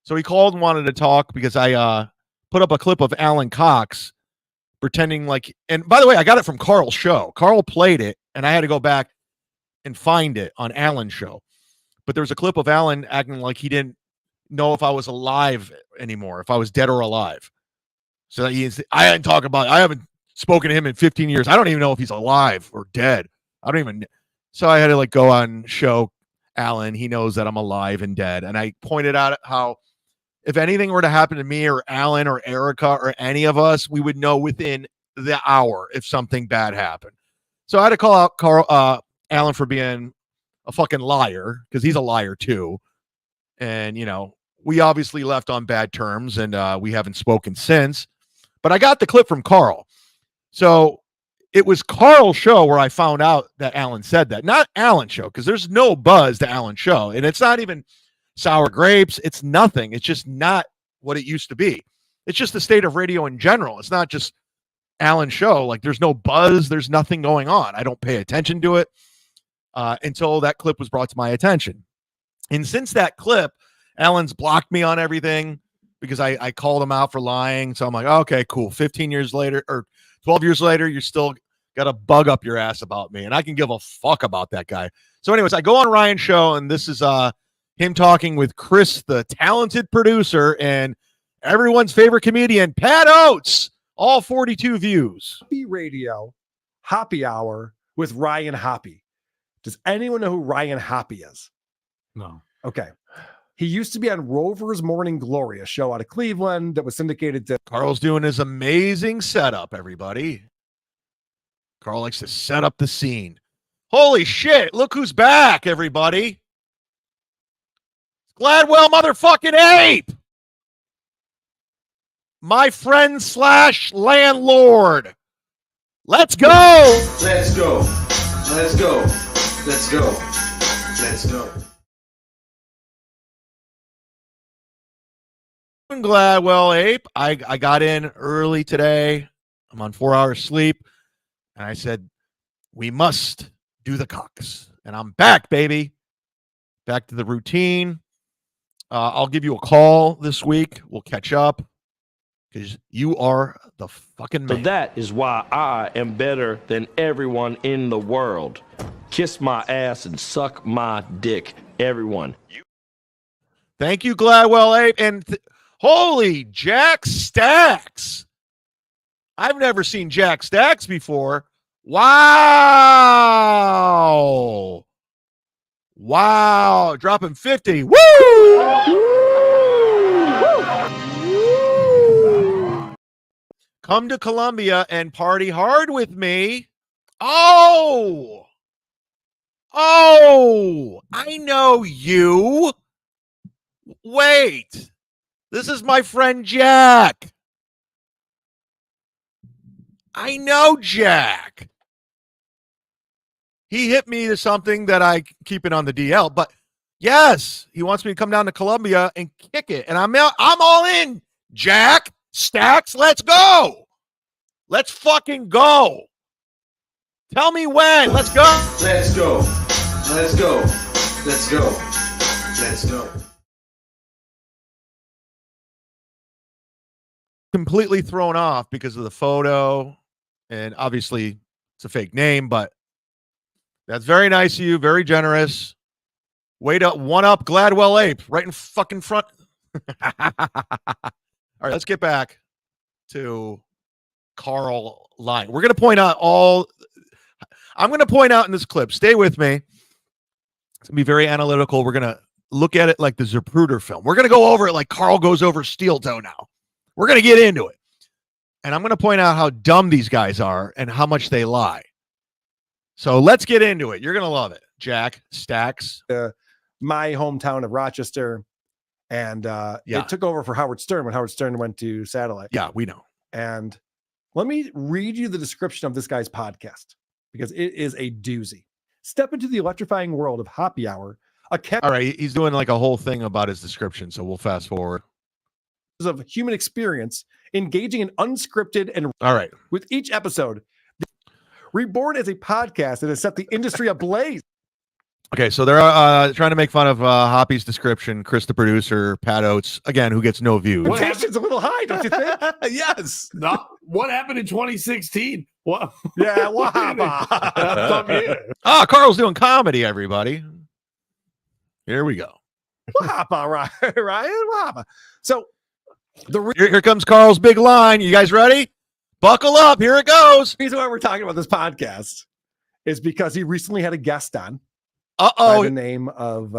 So he called and wanted to talk because I put up a clip of Alan Cox pretending like, and by the way, I got it from Karl's show. Karl played it, and I had to go back and find it on Alan's show. But there was a clip of Alan acting like he didn't know if I was alive anymore, if I was dead or alive. So I haven't spoken to him in 15 years. I don't even know if he's alive or dead. I don't even. So I had to like go on show Alan, he knows that I'm alive and dead. And I pointed out how if anything were to happen to me or Alan or Erica or any of us, we would know within the hour if something bad happened. So I had to call out Karl, Alan for being a fucking liar, because he's a liar too. And, you know, we obviously left on bad terms, and we haven't spoken since. But I got the clip from Karl. So it was Karl's show where I found out that Alan said that, not Alan's show, because there's no buzz to Alan's show. And it's not even sour grapes. It's nothing. It's just not what it used to be. It's just the state of radio in general. It's not just Alan's show. Like, there's no buzz. There's nothing going on. I don't pay attention to it until that clip was brought to my attention. And since that clip, Alan's blocked me on everything because I called him out for lying. So I'm like, okay, cool. 15 years later or 12 years later, you still got a bug up your ass about me. And I can give a fuck about that guy. So anyways, I go on Ryan's show, and this is him talking with Chris, the talented producer, and everyone's favorite comedian, Pat Oates. All 42 views. Hoppy Radio, Hoppy Hour with Ryan Hoppy. Does anyone know who Ryan Hoppy is? No. Okay. He used to be on Rover's Morning Glory, a show out of Cleveland that was syndicated to. Karl's doing his amazing setup, everybody. Karl likes to set up the scene. Holy shit, look who's back, everybody. Gladwell motherfucking Ape. My friend / landlord. Let's go. Let's go. Let's go. Let's go. Let's go. Gladwell Ape. I got in early today. I'm on 4 hours sleep. And I said, we must do the Cucks. And I'm back, baby. Back to the routine. I'll give you a call this week. We'll catch up. Because you are the fucking man. So that is why I am better than everyone in the world. Kiss my ass and suck my dick, everyone. Thank you, Gladwell Ape. And holy Jack Stacks. I've never seen Jack Stacks before. Wow. Wow. Dropping 50. Woo! Come to Columbia and party hard with me. Oh, I know you. Wait, this is my friend Jack. I know Jack. He hit me to something that I keep it on the DL, but yes, he wants me to come down to Columbia and kick it. And I'm all in, Jack. Stacks, let's go. Let's fucking go. Tell me when. Let's go. Let's go. Let's go. Let's go. Let's go. Completely thrown off because of the photo. And obviously, it's a fake name, but that's very nice of you. Very generous. Wait up. One up Gladwell Ape right in fucking front. All right, let's get back to Karl lying. We're going to point out I'm going to point out in this clip. Stay with me. It's going to be very analytical. We're going to look at it like the Zapruder film. We're going to go over it like Karl goes over Steel Toe now. We're going to get into it. And I'm going to point out how dumb these guys are and how much they lie. So let's get into it. You're going to love it. Jack Stacks. My hometown of Rochester. And it took over for Howard Stern when Howard Stern went to satellite. Yeah, we know. And let me read you the description of this guy's podcast because it is a doozy. Step into the electrifying world of Hoppy Hour. All right, he's doing like a whole thing about his description, so we'll fast forward. Of human experience, engaging in unscripted and all right. With each episode, reborn as a podcast that has set the industry ablaze. Okay, so they're trying to make fun of Hoppy's description. Chris, the producer, Pat Oates, again, who gets no views. The tension's a little high, don't you think? Yes. No. What happened in 2016? What? Yeah, what happened? Karl's doing comedy, everybody. Here we go. What happened, Ryan? What happened? So, here comes Karl's big line. You guys ready? Buckle up. Here it goes. The reason why we're talking about this podcast is because he recently had a guest on. by Uh-oh. the name of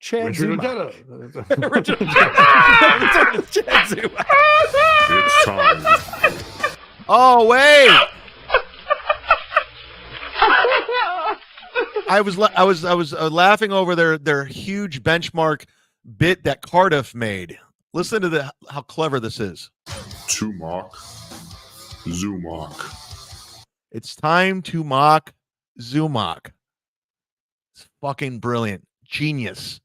Chad Richard Zumock. Ojeda. Richard Ojeda. Chad Zumock. It's time. Oh, wait. I was laughing over their huge benchmark bit that Cardiff made. Listen to how clever this is. Zumock. It's time to mock Zumock. It's fucking brilliant. Genius.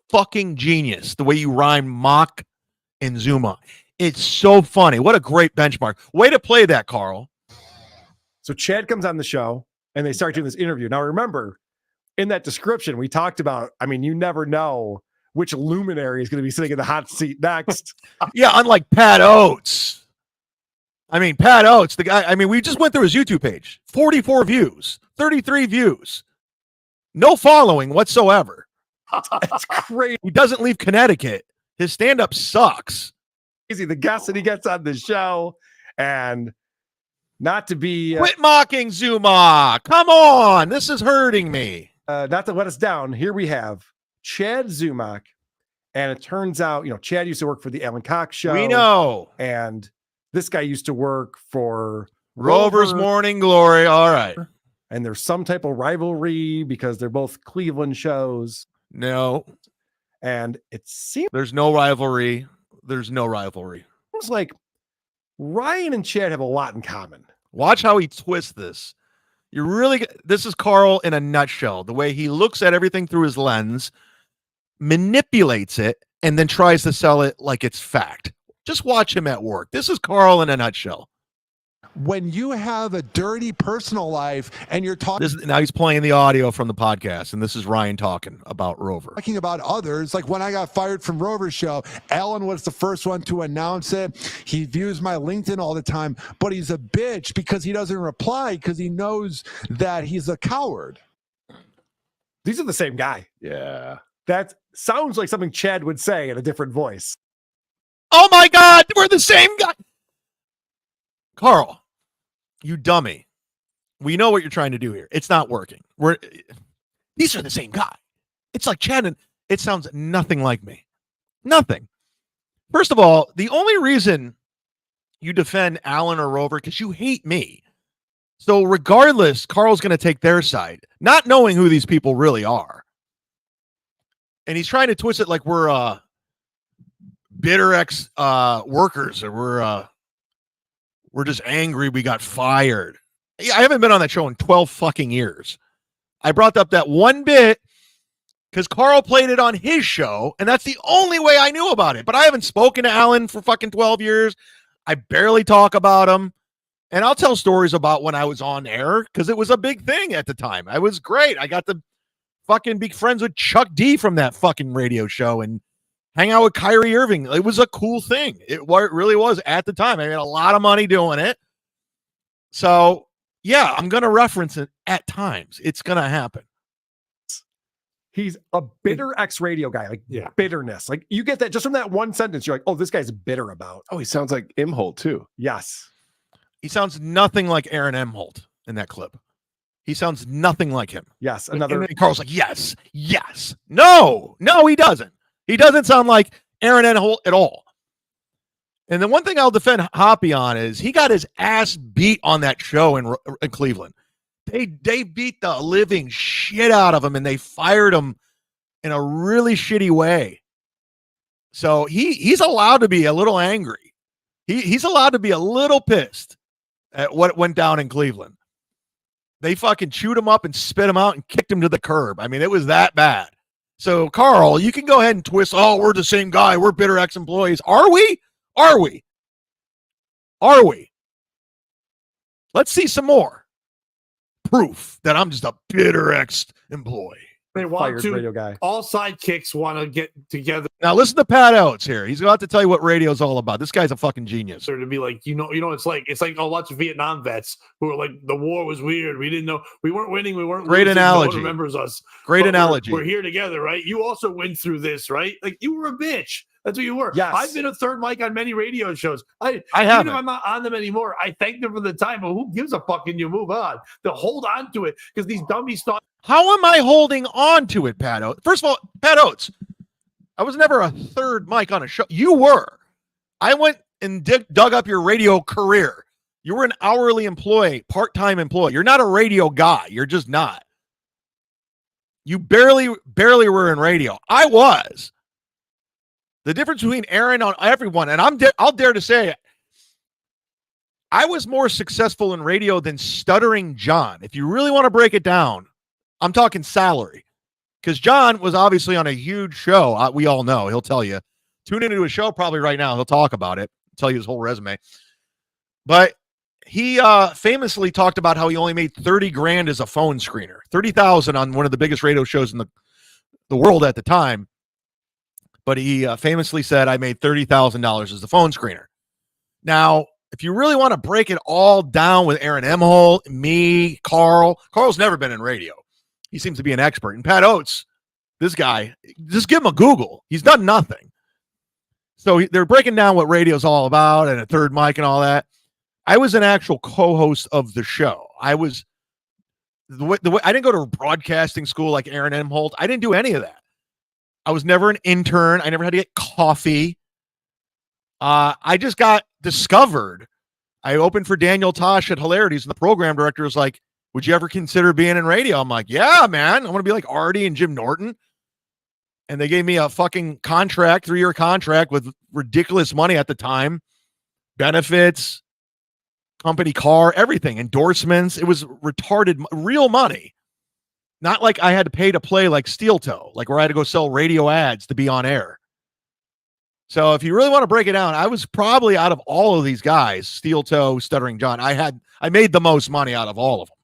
Fucking genius. The way you rhyme mock and Zumock. It's so funny. What a great benchmark. Way to play that, Karl. So Chad comes on the show and they start doing this interview. Now, remember, in that description, we talked about, I mean, you never know which luminary is going to be sitting in the hot seat next. Yeah, unlike Pat Oates. I mean, Pat Oates, the guy, I mean, we just went through his YouTube page. 44 views, 33 views. No following whatsoever. That's crazy. He doesn't leave Connecticut. His stand-up sucks. The guests that he gets on the show, and not to be... Quit mocking Zumock. Come on. This is hurting me. Not to let us down, here we have Chad Zumock, and it turns out, Chad used to work for the Alan Cox show. We know. And this guy used to work for Rover's Morning Glory. All right. And there's some type of rivalry because they're both Cleveland shows. No. And it seems there's no rivalry. There's no rivalry. It's like Ryan and Chad have a lot in common. Watch how he twists this. This is Karl in a nutshell. The way he looks at everything through his lens, manipulates it, and then tries to sell it like it's fact. Just watch him at work. This is Karl in a nutshell. When you have a dirty personal life and you're talking... Now he's playing the audio from the podcast, and this is Ryan talking about Rover. Talking about others, like when I got fired from Rover's show, Alan was the first one to announce it. He views my LinkedIn all the time, but he's a bitch because he doesn't reply because he knows that he's a coward. These are the same guy. Yeah. That sounds like something Chad would say in a different voice. Oh my God, we're the same guy. Karl, you dummy. We know what you're trying to do here. It's not working. These are the same guy. It's like Chad, and it sounds nothing like me. Nothing. First of all, the only reason you defend Alan or Rover because you hate me. So regardless, Karl's going to take their side, not knowing who these people really are. And he's trying to twist it like we're bitter ex-workers, or we're just angry we got fired. I haven't been on that show in 12 fucking years. I brought up that one bit because Karl played it on his show, and that's the only way I knew about it. But I haven't spoken to Alan for fucking 12 years. I barely talk about him. And I'll tell stories about when I was on air because it was a big thing at the time. I was great. I got to fucking be friends with Chuck D from that fucking radio show and hang out with Kyrie Irving. It was a cool thing. It really was at the time. I made a lot of money doing it. So, yeah, I'm going to reference it at times. It's going to happen. He's a bitter ex-radio guy, like bitterness. Like you get that just from that one sentence. You're like, oh, this guy's bitter about. Oh, he sounds like Imholt too. Yes. He sounds nothing like Aaron Imholt in that clip. He sounds nothing like him. Yes. Another. And Karl's like, yes. No, he doesn't. He doesn't sound like Aaron Imholt at all. And the one thing I'll defend Hoppy on is he got his ass beat on that show in Cleveland. They beat the living shit out of him and they fired him in a really shitty way. So he's allowed to be a little angry. He's allowed to be a little pissed at what went down in Cleveland. They fucking chewed him up and spit him out and kicked him to the curb. I mean, it was that bad. So, Karl, you can go ahead and twist, oh, we're the same guy. We're bitter ex-employees. Are we? Let's see some more proof that I'm just a bitter ex-employee. They want to. Radio guy. All sidekicks want to get together. Now listen to Pat Oates here. He's about to tell you what radio's all about. This guy's a fucking genius. To be like, it's like a lot of Vietnam vets who are like, the war was weird. We didn't know, we weren't winning. We weren't great losing. analogy. No one remembers us. Great but analogy. We're here together, right? You also went through this, right? Like you were a bitch. That's what you were. Yes. I've been a third mic on many radio shows. I even haven't. if I'm not on them anymore, I thank them for the time, but who gives a fuck and you move on? To hold on to it because these dummies thought. How am I holding on to it, Pat Oates? First of all, Pat Oates, I was never a third mic on a show. You were. I went and dug up your radio career. You were an hourly employee, part-time employee. You're not a radio guy. You're just not. You barely were in radio. I was. The difference between Aaron on everyone, and I'll dare to say it, I was more successful in radio than Stuttering John. If you really want to break it down, I'm talking salary. Because John was obviously on a huge show. We all know. He'll tell you. Tune into a show probably right now. He'll talk about it. Tell you his whole resume. But he famously talked about how he only made 30 grand as a phone screener. 30,000 on one of the biggest radio shows in the world at the time. But he famously said, I made $30,000 as the phone screener. Now, if you really want to break it all down with Aaron Emholt, me, Karl. Karl's never been in radio. He seems to be an expert. And Pat Oates, this guy, just give him a Google. He's done nothing. So they're breaking down what radio's all about and a third mic and all that. I was an actual co-host of the show. I was the way I didn't go to broadcasting school like Aaron Emholt. I didn't do any of that. I was never an intern. I never had to get coffee. I just got discovered. I opened for Daniel Tosh at Hilarities, and the program director was like, would you ever consider being in radio? I'm like, yeah, man. I want to be like Artie and Jim Norton. And they gave me a fucking contract, 3-year contract with ridiculous money at the time. Benefits, company car, everything, endorsements. It was retarded, real money. Not like I had to pay to play like Steel Toe, like where I had to go sell radio ads to be on air. So if you really want to break it down, I was probably out of all of these guys, Steel Toe, Stuttering John, I made the most money out of all of them.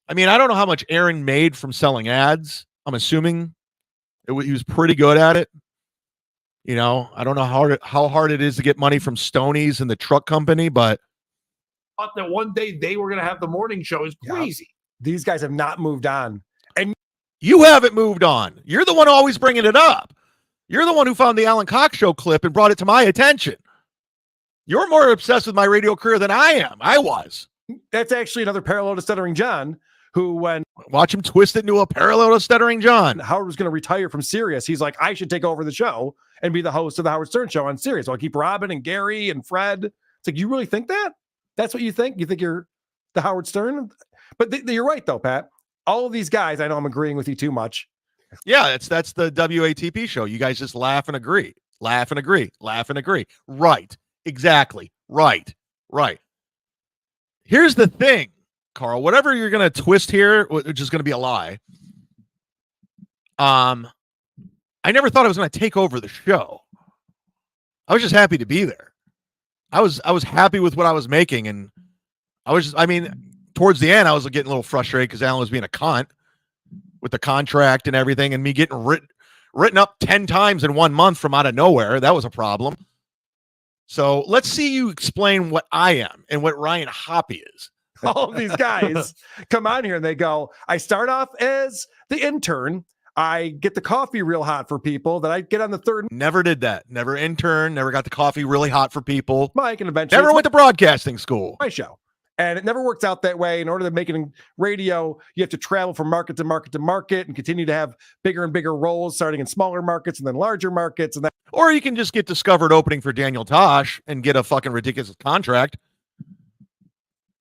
I mean, I don't know how much Aaron made from selling ads. I'm assuming he was pretty good at it. You know, I don't know how hard it is to get money from Stoney's and the truck company, but Thought that one day they were going to have the morning show is crazy. These guys have not moved on. And you haven't moved on. You're the one always bringing it up. You're the one who found the Alan Cox show clip and brought it to my attention. You're more obsessed with my radio career than I am. I was. That's actually another parallel to Stuttering John, who when watch him twist it into a parallel to Stuttering John. Howard was going to retire from Sirius. He's like, I should take over the show and be the host of the Howard Stern show on Sirius. So I'll keep Robin and Gary and Fred. It's like, you really think that? That's what you think? You think you're the Howard Stern? But you're right, though, Pat. All of these guys, I know I'm agreeing with you too much. Yeah, that's the WATP show. You guys just laugh and agree. Laugh and agree. Laugh and agree. Right. Exactly. Right. Here's the thing, Karl. Whatever you're going to twist here, which is going to be a lie. I never thought I was going to take over the show. I was just happy to be there. I was happy with what I was making, and towards the end, I was getting a little frustrated because Alan was being a cunt with the contract and everything, and me getting written up 10 times in 1 month from out of nowhere. That was a problem. So let's see you explain what I am and what Ryan Hoppy is. All of these guys come on here and they go, I start off as the intern. I get the coffee real hot for people. Then I get on the third. Never did that. Never intern. Never got the coffee really hot for people. Mike, and eventually never went to broadcasting school. My show. And it never works out that way. In order to make it in radio, you have to travel from market to market to market and continue to have bigger and bigger roles, starting in smaller markets and then larger markets. And or you can just get discovered opening for Daniel Tosh and get a fucking ridiculous contract.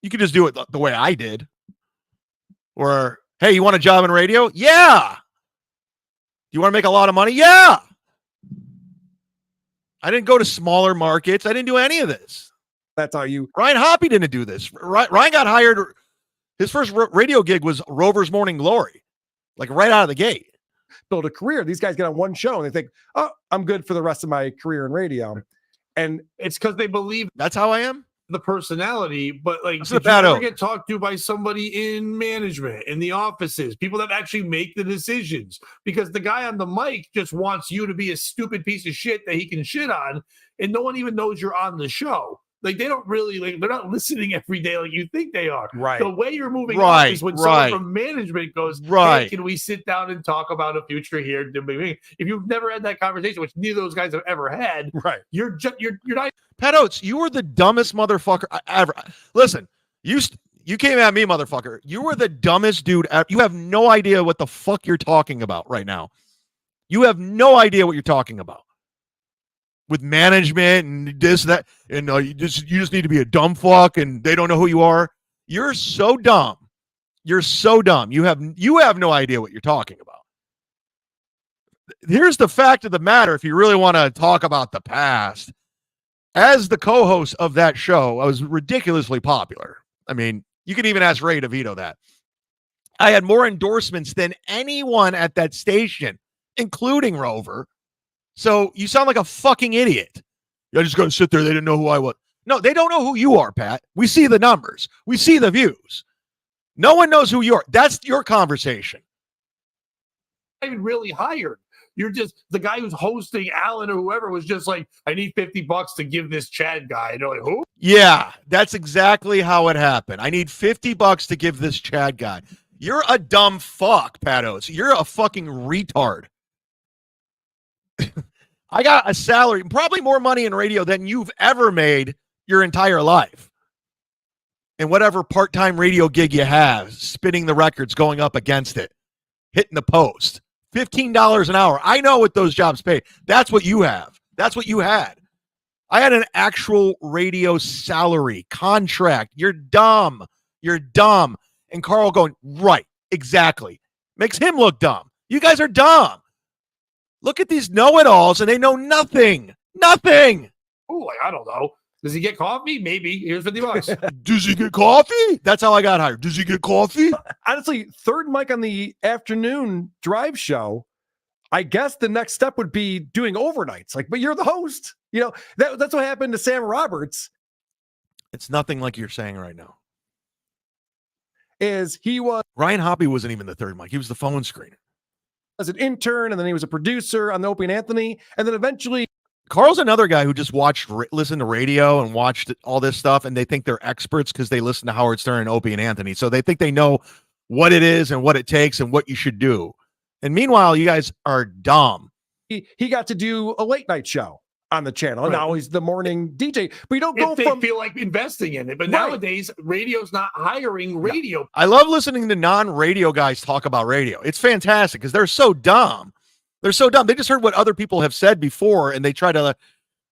You could just do it the way I did. Or, hey, you want a job in radio? Yeah. You want to make a lot of money? Yeah. I didn't go to smaller markets. I didn't do any of this. That's how you. Ryan Hoppy didn't do this. Ryan got hired. His first radio gig was Rover's Morning Glory, like right out of the gate. Build a career. These guys get on one show and they think, oh, I'm good for the rest of my career in radio. And it's because they believe that's how I am. The personality, but like, did you ever get talked to by somebody in management, in the offices, people that actually make the decisions? Because the guy on the mic just wants you to be a stupid piece of shit that he can shit on, and no one even knows you're on the show. Like they don't really they're not listening every day like you think they are. Right. The way you're moving Right, up is when right. someone from management goes, Right. "Hey, can we sit down and talk about a future here?" If you've never had that conversation, which neither of those guys have ever had, Right. you're not. Pat Oates, you were the dumbest motherfucker I ever. Listen, you came at me, motherfucker. You were the dumbest dude ever. You have no idea what the fuck you're talking about right now. You have no idea what you're talking about. With management and this, that, and you just need to be a dumb fuck, and they don't know who you are. You're so dumb. You're so dumb. You have no idea what you're talking about. Here's the fact of the matter. If you really want to talk about the past, as the co-host of that show, I was ridiculously popular. I mean, you can even ask Ray DeVito that. I had more endorsements than anyone at that station, including Rover. So you sound like a fucking idiot. You're just going to sit there. They didn't know who I was. No, they don't know who you are, Pat. We see the numbers. We see the views. No one knows who you are. That's your conversation. Not even really hired. You're just the guy who's hosting Alan or whoever was just like, I need $50 to give this Chad guy. And they're like, who? Yeah, that's exactly how it happened. I need $50 to give this Chad guy. You're a dumb fuck, Pat Oates. You're a fucking retard. I got a salary, probably more money in radio than you've ever made your entire life. And whatever part-time radio gig you have, spinning the records, going up against it, hitting the post, $15 an hour. I know what those jobs pay. That's what you have. That's what you had. I had an actual radio salary contract. You're dumb. You're dumb. And Karl going, right, exactly. Makes him look dumb. You guys are dumb. Look at these know-it-alls, and they know nothing. Nothing. Oh, like, I don't know. Does he get coffee? Maybe. Here's $50. Does he get coffee? That's how I got hired. Does he get coffee? Honestly, third mic on the afternoon drive show. I guess the next step would be doing overnights. Like, but you're the host. You know, that's what happened to Sam Roberts. It's nothing like you're saying right now. Is he was Ryan Hoppy wasn't even the third mic. He was the phone screener. As an intern, and then he was a producer on the Opie and Anthony, and then eventually Karl's another guy who just listened to radio and watched all this stuff, and they think they're experts because they listen to Howard Stern and Opie and Anthony. So they think they know what it is and what it takes and what you should do. And meanwhile, you guys are dumb. he got to do a late night show on the channel. And now he's the morning DJ. But you don't go If they from feel like investing in it. But Right. nowadays, radio's not hiring radio. I love listening to non-radio guys talk about radio. It's fantastic because they're so dumb. They're so dumb. They just heard what other people have said before and they try to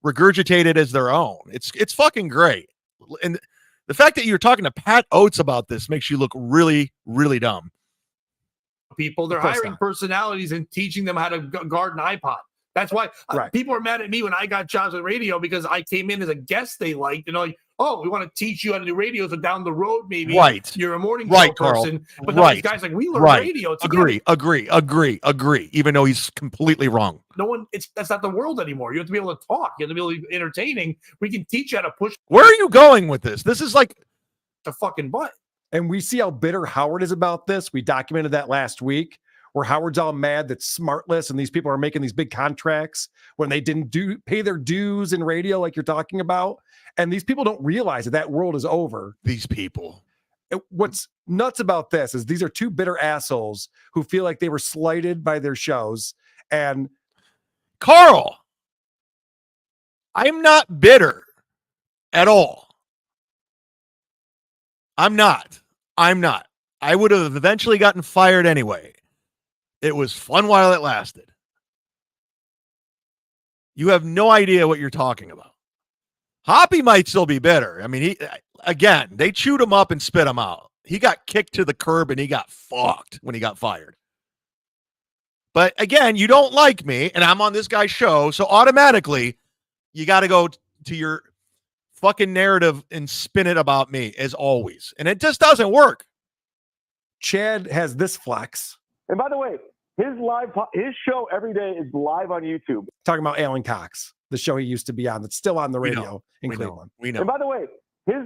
regurgitate it as their own. It's fucking great. And the fact that you're talking to Pat Oates about this makes you look really, really dumb. People, they're Of course hiring not. personalities and teaching them how to guard an iPod. That's why Right. people are mad at me when I got jobs at radio because I came in as a guest they liked and like, oh, we want to teach you how to do radio. So down the road, maybe Right. you're a morning Right, show Karl. person. But now Right. these guys like we learn Right. radio together. Agree. Even though he's completely wrong. No one, that's not the world anymore. You have to be able to talk. You have to be able to be entertaining. We can teach you how to push Where are you going with this? This is like the fucking butt. And we see how bitter Howard is about this. We documented that last week, where Howard's all mad that Smartless and these people are making these big contracts when they didn't pay their dues in radio, like you're talking about. And these people don't realize that world is over. These people. What's nuts about this is these are two bitter assholes who feel like they were slighted by their shows. And Karl, I'm not bitter at all. I'm not. I would have eventually gotten fired anyway. It was fun while it lasted. You have no idea what you're talking about. Hoppy might still be bitter. I mean, they chewed him up and spit him out. He got kicked to the curb and he got fucked when he got fired. But again, you don't like me and I'm on this guy's show. So automatically you got to go to your fucking narrative and spin it about me as always. And it just doesn't work. Chad has this flex. And by the way, his show every day is live on YouTube. Talking about Alan Cox, the show he used to be on that's still on the We radio know. in We know. Cleveland. We know. And by the way, his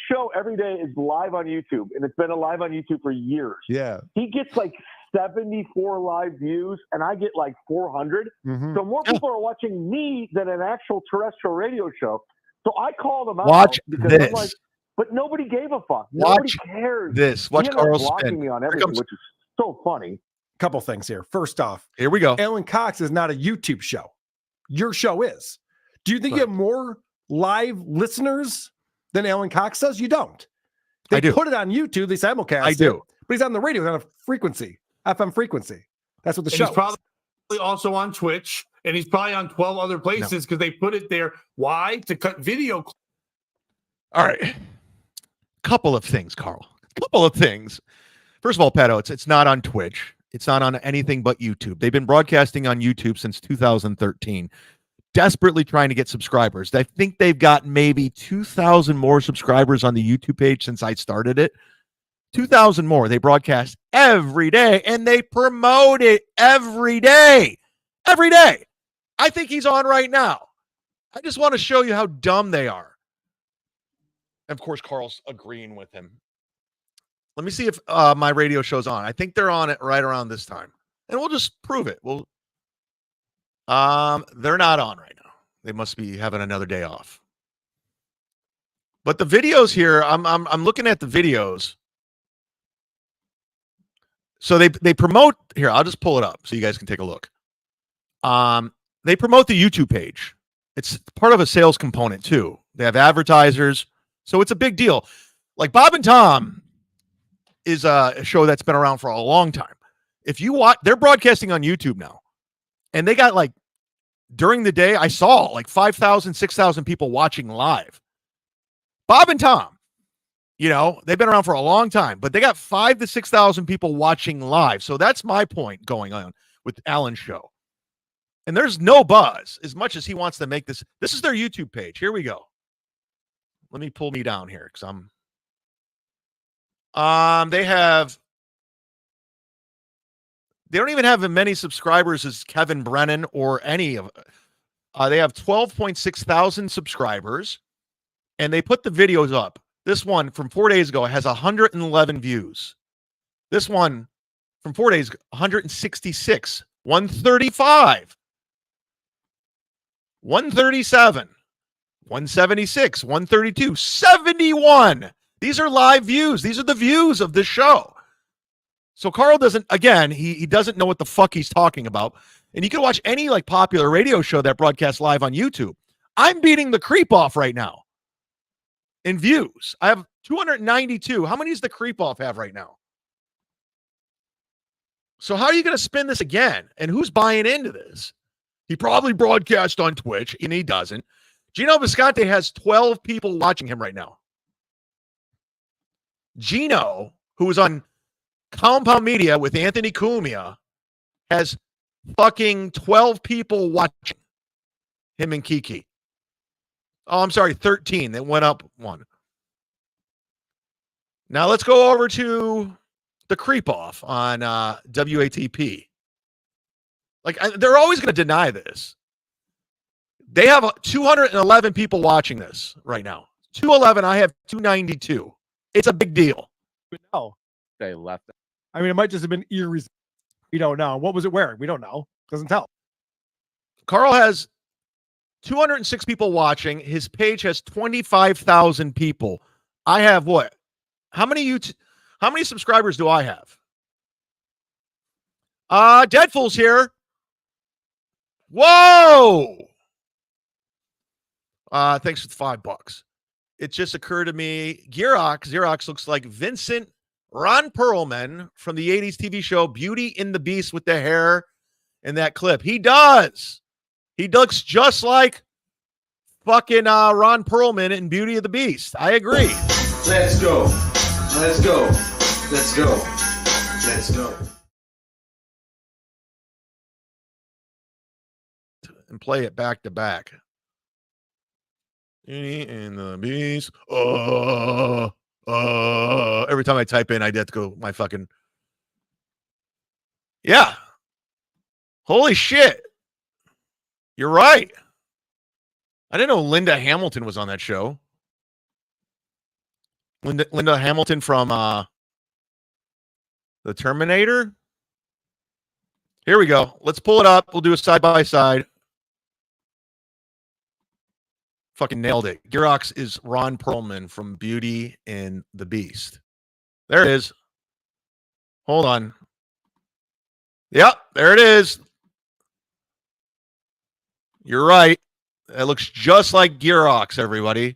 show every day is live on YouTube, and it's been live on YouTube for years. Yeah. He gets like 74 live views, and I get like 400. Mhm. So more people are watching me than an actual terrestrial radio show. So I called him out. Watch because this. I'm like, but nobody gave a fuck. Watch Nobody cares. this. Watch He ended up Karl blocking spin. me on Here everything, comes- which is so funny. Couple things here. First off, here we go. Alan Cox is not a YouTube show. Your show is. Do you think you have more live listeners than Alan Cox does? You don't. They I do. put it on YouTube. They simulcast I do. it, but he's on the radio on a frequency, FM frequency. That's what the And show he's probably also on Twitch, and he's probably on 12 other places because they put it there. Why? To cut video. All right. Couple of things, Karl. Couple of things. First of all, Pato, it's not on Twitch. It's not on anything but YouTube. They've been broadcasting on YouTube since 2013, desperately trying to get subscribers. I think they've got maybe 2,000 more subscribers on the YouTube page since I started it. 2,000 more. They broadcast every day, and they promote it every day. Every day. I think he's on right now. I just want to show you how dumb they are. Of course, Karl's agreeing with him. Let me see if my radio show's on. I think they're on it right around this time. And we'll just prove it. They're not on right now. They must be having another day off. But the videos here, I'm looking at the videos. So they promote here. I'll just pull it up so you guys can take a look. They promote the YouTube page. It's part of a sales component too. They have advertisers, so it's a big deal. Like Bob and Tom is a show that's been around for a long time. If you watch, they're broadcasting on YouTube now, and they got like during the day, I saw like 5,000, 6,000 people watching live. Bob and Tom, you know, they've been around for a long time, but they got 5,000 to 6,000 people watching live. So that's my point going on with Alan's show. And there's no buzz as much as he wants to make this. This is their YouTube page. Here we go. Let me pull me down here because they don't even have as many subscribers as Kevin Brennan or any of. They have 12.6 thousand subscribers, and they put the videos up. This one from 4 days ago has 111 views. This one from 4 days, 166, 135, 137, 176, 132, 71. These are live views. These are the views of this show. So Karl doesn't, again, he doesn't know what the fuck he's talking about. And you can watch any like popular radio show that broadcasts live on YouTube. I'm beating the creep off right now in views. I have 292. How many does the creep off have right now? So how are you going to spin this again? And who's buying into this? He probably broadcast on Twitch, and he doesn't. Gino Visconti has 12 people watching him right now. Gino, who was on Compound Media with Anthony Cumia, has fucking 12 people watching him and Kiki. Oh, I'm sorry, 13. That went up one. Now let's go over to the creep off on WATP. Like, they're always going to deny this. They have 211 people watching this right now. 211. I have 292. It's a big deal. No. They left it. I mean, it might just have been irresistible. We don't know. What was it wearing? We don't know. Doesn't tell. Karl has 206 people watching. His page has 25,000 people. I have what? How many subscribers do I have? Deadpool's here. Whoa! Thanks for the $5. It just occurred to me, Xerox looks like Vincent Ron Perlman from the 80s TV show Beauty and the Beast with the hair in that clip. He does. He looks just like fucking Ron Perlman in Beauty and the Beast. I agree. Let's go. Let's go. Let's go. Let's go. And play it back to back. Beauty and the Beast. Every time I type in, I have to go my fucking. Yeah. Holy shit. You're right. I didn't know Linda Hamilton was on that show. Linda Hamilton from The Terminator. Here we go. Let's pull it up. We'll do a side by side. Fucking nailed it. Girox is Ron Perlman from Beauty and the Beast. There it is. Hold on. Yep, there it is. You're right. It looks just like Girox, everybody.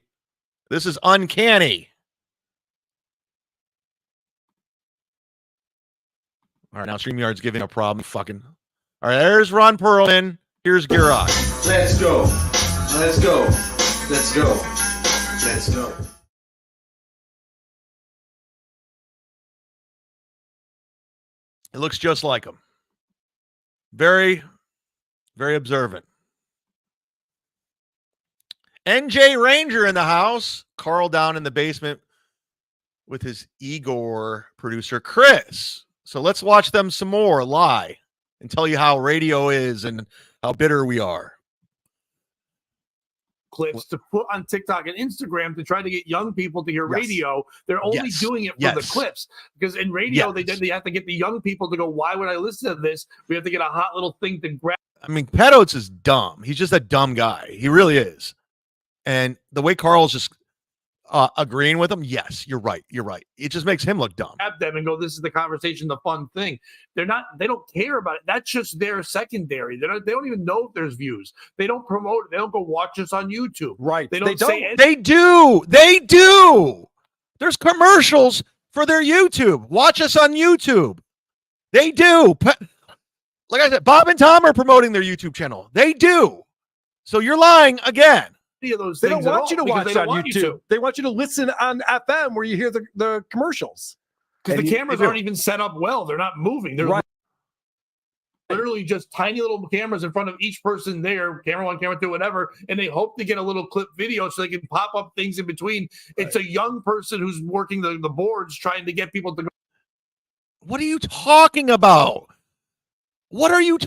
This is uncanny. All right, now StreamYard's giving a problem. Fucking. All right, there's Ron Perlman. Here's Girox. Let's go. Let's go. Let's go. Let's go. It looks just like him. Very, very observant. NJ Ranger in the house. Karl down in the basement with his Igor producer, Chris. So let's watch them some more lie and tell you how radio is and how bitter we are. Clips to put on TikTok and Instagram to try to get young people to hear radio. They're only doing it for the clips, because in radio they have to get the young people to go, why would I listen to this? We have to get a hot little thing to grab. I mean, Pat Oates is dumb. He's just a dumb guy. He really is. And the way Karl's just agreeing with him, yes, you're right. You're right. It just makes him look dumb. Grab them and go, this is the conversation, the fun thing. They don't care about it. That's just their secondary. They don't even know if there's views. They don't promote it. They don't go watch us on YouTube. Right. They don't say anything. They do. They do. There's commercials for their YouTube. Watch us on YouTube. They do. Like I said, Bob and Tom are promoting their YouTube channel. They do. So you're lying again. Of those they things don't at want all you to because watch they don't on want YouTube. you to. They want you to listen on FM where you hear the commercials. Because the cameras aren't even set up well. They're not moving. They're literally just tiny little cameras in front of each person there, camera 1, camera 2, whatever, and they hope to get a little clip video so they can pop up things in between. It's a young person who's working the boards trying to get people to go. What are you talking about? What are you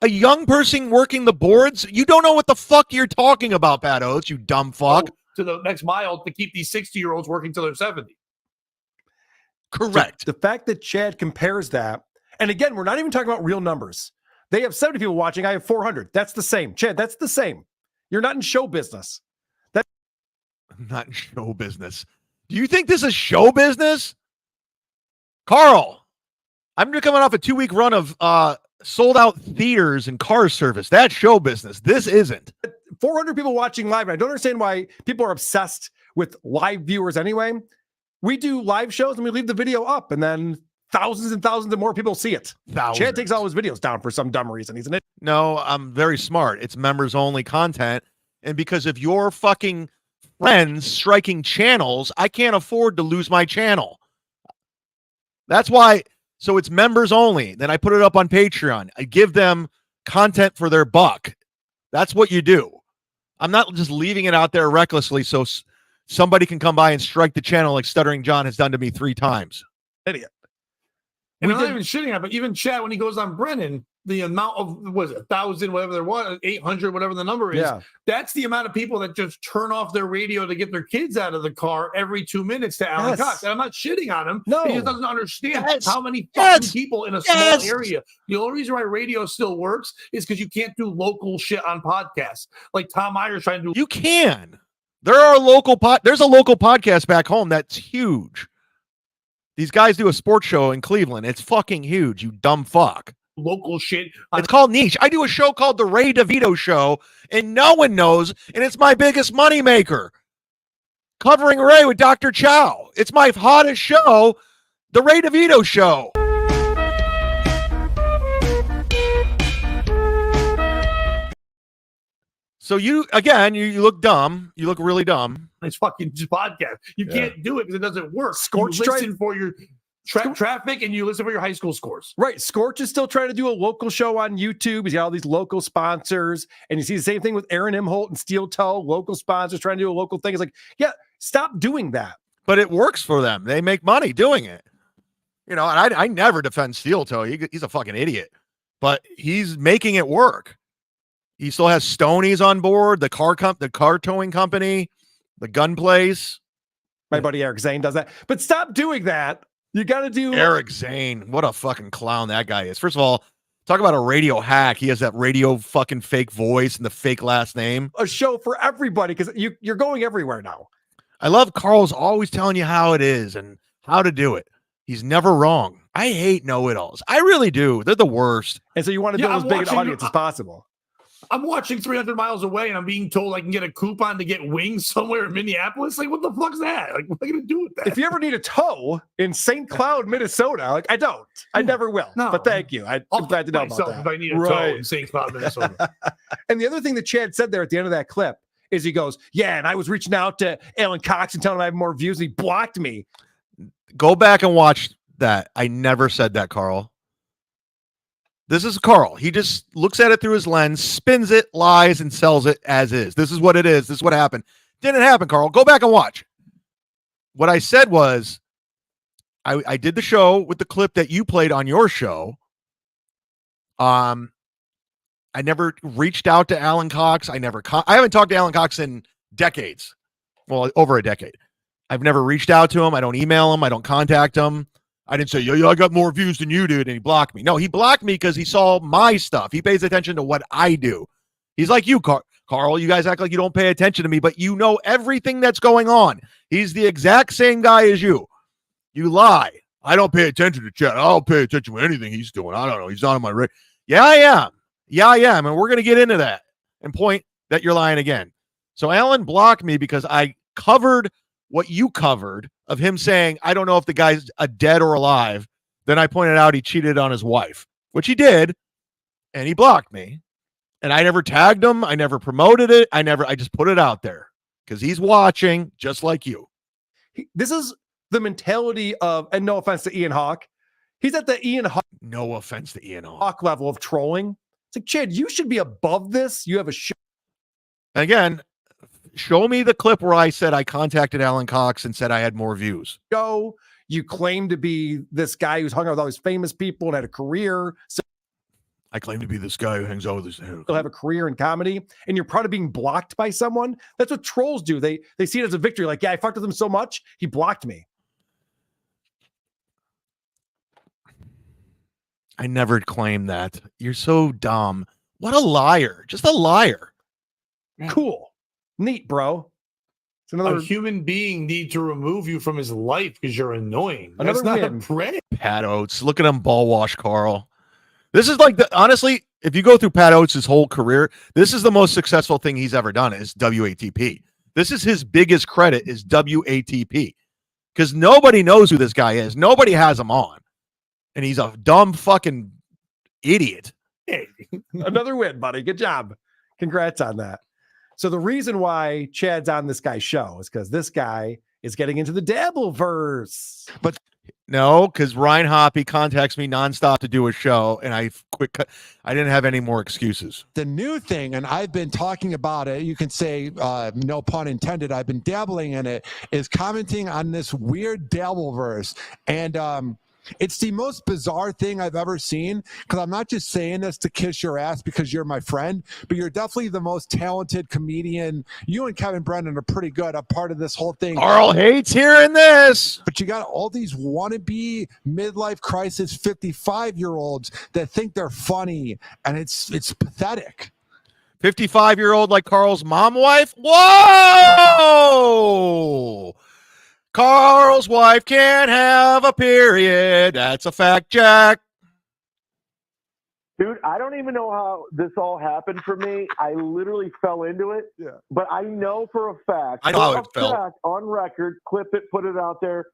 a young person working the boards? You don't know what the fuck you're talking about, Pat Oates, you dumb fuck. To the next mile to keep these 60-year-olds working till they're 70. Correct. The fact that Chad compares that, and again, we're not even talking about real numbers. They have 70 people watching. I have 400. That's the same. Chad, that's the same. You're not in show business. I'm not in show business. Do you think this is show business? Karl, I'm coming off a 2-week run of sold out theaters and car service. That's show business. This isn't. 400 people watching live. And I don't understand why people are obsessed with live viewers anyway. We do live shows and we leave the video up, and then thousands and thousands of more people see it. Chad takes all his videos down for some dumb reason. He's an idiot. No, I'm very smart. It's members only content. And because of your fucking friends striking channels, I can't afford to lose my channel. That's why. So it's members only. Then I put it up on Patreon. I give them content for their buck. That's what you do. I'm not just leaving it out there recklessly so somebody can come by and strike the channel like Stuttering John has done to me 3 times. Idiot. And I'm not even shitting on it, but even Chad, when he goes on Brennan, the amount of, was it 1,000, whatever there was, 800, whatever the number is, that's the amount of people that just turn off their radio to get their kids out of the car every 2 minutes to Alan Cox. And I'm not shitting on him. No. He just doesn't understand how many fucking people in a small area. The only reason why radio still works is because you can't do local shit on podcasts. Like Tom Meyer's trying to do. You can. There's a local podcast back home that's huge. These guys do a sports show in Cleveland. It's fucking huge, you dumb fuck. Local shit. It's called niche. I do a show called The Ray DeVito Show, and no one knows, and it's my biggest moneymaker. Covering Ray with Dr. Chow. It's my hottest show, The Ray DeVito Show. So you look dumb. You look really dumb. It's fucking podcast. You can't do it because it doesn't work. Scorch you listen for your traffic and you listen for your high school scores. Right. Scorch is still trying to do a local show on YouTube. He's got all these local sponsors. And you see the same thing with Aaron Imholt and Steel Toe, local sponsors trying to do a local thing. It's like, yeah, stop doing that. But it works for them. They make money doing it. You know, and I never defend Steel Toe. He's a fucking idiot. But he's making it work. He still has Stoney's on board, the car towing company, the gun place. My buddy Eric Zane does that. But stop doing that. You got to do Eric Zane. What a fucking clown that guy is. First of all, Talk about a radio hack. He has that radio fucking fake voice and the fake last name. A show for everybody because you're going everywhere now. I love Karl's always telling you how it is and how to do it. He's never wrong. I hate know-it-alls. I really do. They're the worst. And so you want to build as big an audience as possible. I'm watching 300 miles away, and I'm being told I can get a coupon to get wings somewhere in Minneapolis. Like, what the fuck's that? Like, what am I gonna do with that? If you ever need a tow in St. Cloud, Minnesota, like I don't. I never will. No. But thank you. I'm glad to know about myself that. if I need a tow in St. Cloud, Minnesota. And the other thing that Chad said there at the end of that clip is he goes, yeah, and I was reaching out to Alan Cox and telling him I have more views, and he blocked me. Go back and watch that. I never said that, Karl. This is Karl. He just looks at it through his lens, spins it, lies, and sells it as is. This is what it is. This is what happened. Didn't happen, Karl. Go back and watch. What I said was, I did the show with the clip that you played on your show. I never reached out to Alan Cox. I haven't talked to Alan Cox in decades. Well, over a decade. I've never reached out to him. I don't email him. I don't contact him. I didn't say, yo, I got more views than you did, and he blocked me. No, he blocked me because he saw my stuff. He pays attention to what I do. He's like you, Karl. You guys act like you don't pay attention to me, but you know everything that's going on. He's the exact same guy as you. You lie. I don't pay attention to Chad. I don't pay attention to anything he's doing. I don't know. He's not on my radar. Yeah, I am. Yeah, I am. And we're going to get into that and point that you're lying again. So Alan blocked me because I covered what you covered of him saying, I don't know if the guy's dead or alive. Then I pointed out he cheated on his wife, which he did, and he blocked me. And I never tagged him. I never promoted it. I just put it out there because he's watching just like you. This is the mentality of, and no offense to Ian Hawk, he's at the Ian Hawk. No offense to Ian Hawk level of trolling. It's like, Chad, you should be above this. You have a show. And again, show me the clip where I said I contacted Alan Cox and said I had more views. You claim to be this guy who's hung out with all these famous people and had a career. So I claim to be this guy who hangs out with this. He'll have a career in comedy, and you're proud of being blocked by someone. That's what trolls do. They see it as a victory. Like, yeah, I fucked with him so much, he blocked me. I never claimed that. You're so dumb. What a liar. Just a liar. Cool. Neat, bro. It's another A human being need to remove you from his life because you're annoying. Another That's not win. a prayer. Pat Oates. Look at him ball wash, Karl. This is like honestly, if you go through Pat Oates' whole career, this is the most successful thing he's ever done is WATP. This is his biggest credit is WATP because nobody knows who this guy is. Nobody has him on. And he's a dumb fucking idiot. Hey, another win, buddy. Good job. Congrats on that. So the reason why Chad's on this guy's show is because this guy is getting into the Dabbleverse. But no, because Ryan Hoppy contacts me nonstop to do a show, and I didn't have any more excuses. The new thing, and I've been talking about it, you can say, no pun intended, I've been dabbling in it, is commenting on this weird Dabbleverse. And it's the most bizarre thing I've ever seen, because I'm not just saying this to kiss your ass because you're my friend, but you're definitely the most talented comedian. You and Kevin Brennan are pretty good, a part of this whole thing. Karl hates hearing this. But you got all these wannabe midlife crisis 55-year-olds that think they're funny, and it's pathetic. 55-year-old like Karl's mom wife? Whoa! Karl's wife can't have a period. That's a fact, Jack. Dude, I don't even know how this all happened for me. I literally fell into it. Yeah. But I know for a fact. I know how it felt. On record, clip it, put it out there.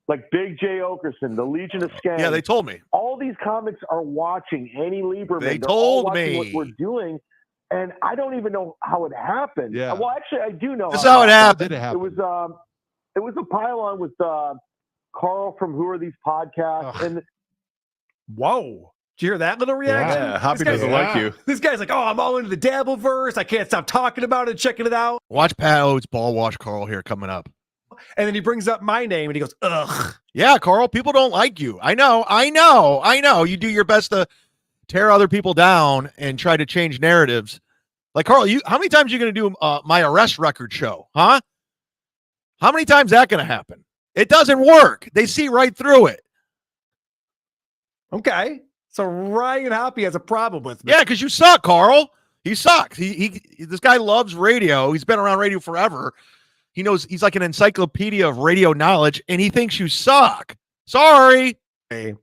Like Big J. Okerson, the Legion of Scams. Yeah, they told me. All these comics are watching Annie Lieberman. They They're all told watching me what we're doing. And I don't even know how it happened. Yeah. Well, actually, I do know. This is how it happened. Did it happen? It was a pile-on with Karl from Who Are These Podcasts. And whoa. Did you hear that little reaction? Yeah, Hoppy doesn't like you. This guy's like, oh, I'm all into the Dabbleverse. I can't stop talking about it, checking it out. Watch Pat Oates ball wash Karl here coming up. And then he brings up my name and he goes, ugh. Yeah, Karl, people don't like you. I know. You do your best to tear other people down and try to change narratives. Like, Karl, how many times are you going to do my arrest record show? Huh? How many times is that going to happen? It doesn't work. They see right through it. Okay. So Ryan Hoppy has a problem with me. Yeah, because you suck, Karl. He sucks. This guy loves radio. He's been around radio forever. He knows he's like an encyclopedia of radio knowledge, and he thinks you suck. Sorry. But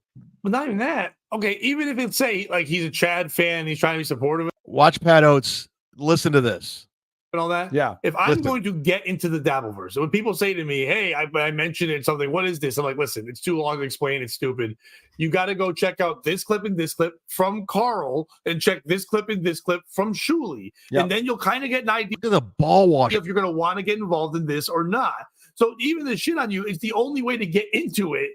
not even that. Okay, even if it's say like he's a Chad fan, he's trying to be supportive Watch Pat Oates. Listen to this. and all that. Yeah. If I'm Listen. going to get into the Dabbleverse, so when people say to me, "Hey, I mentioned it, something. What is this?" I'm like, "Listen, it's too long to explain. It's stupid. You got to go check out this clip and this clip from Karl, and check this clip and this clip from Shuli, Yep. and then you'll kind of get an idea Look at the ball wash. if you're going to want to get involved in this or not." So even the shit on you is the only way to get into it.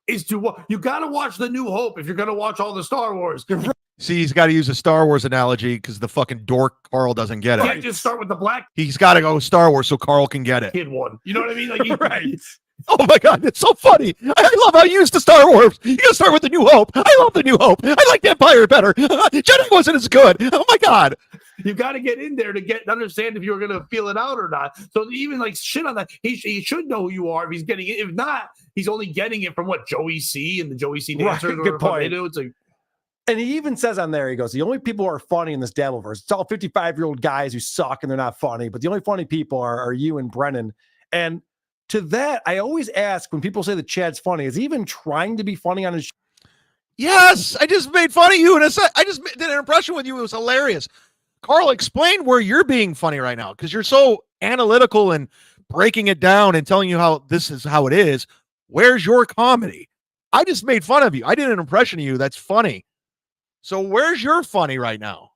Is to you got to watch The New Hope if you're going to watch all the Star Wars. You See, he's got to use a Star Wars analogy because the fucking dork Karl doesn't get it. can't just start with the black He's got to go Star Wars so Karl can get it. kid one. You know what I mean? Like Right. Oh my God, it's so funny. I love how you used to Star Wars. You gotta start with The New Hope. I love The New Hope. I like the Empire better. Jedi wasn't as good. Oh my God. You got to get in there to understand if you're going to feel it out or not. So even like shit on that, he should know who you are if he's getting it. If not, he's only getting it from what Joey C and the Joey C dancers. Right, or good whatever they point. do. It's like And he even says on there, he goes, the only people who are funny in this Dabbleverse, it's all 55-year-old guys who suck and they're not funny, but the only funny people are you and Brennan. And to that, I always ask when people say that Chad's funny, is he even trying to be funny on his show? Yes, I just made fun of you. And I just did an impression with you. It was hilarious. Karl, explain where you're being funny right now because you're so analytical and breaking it down and telling you how this is how it is. Where's your comedy? I just made fun of you. I did an impression of you. That's funny. So where's your funny right now?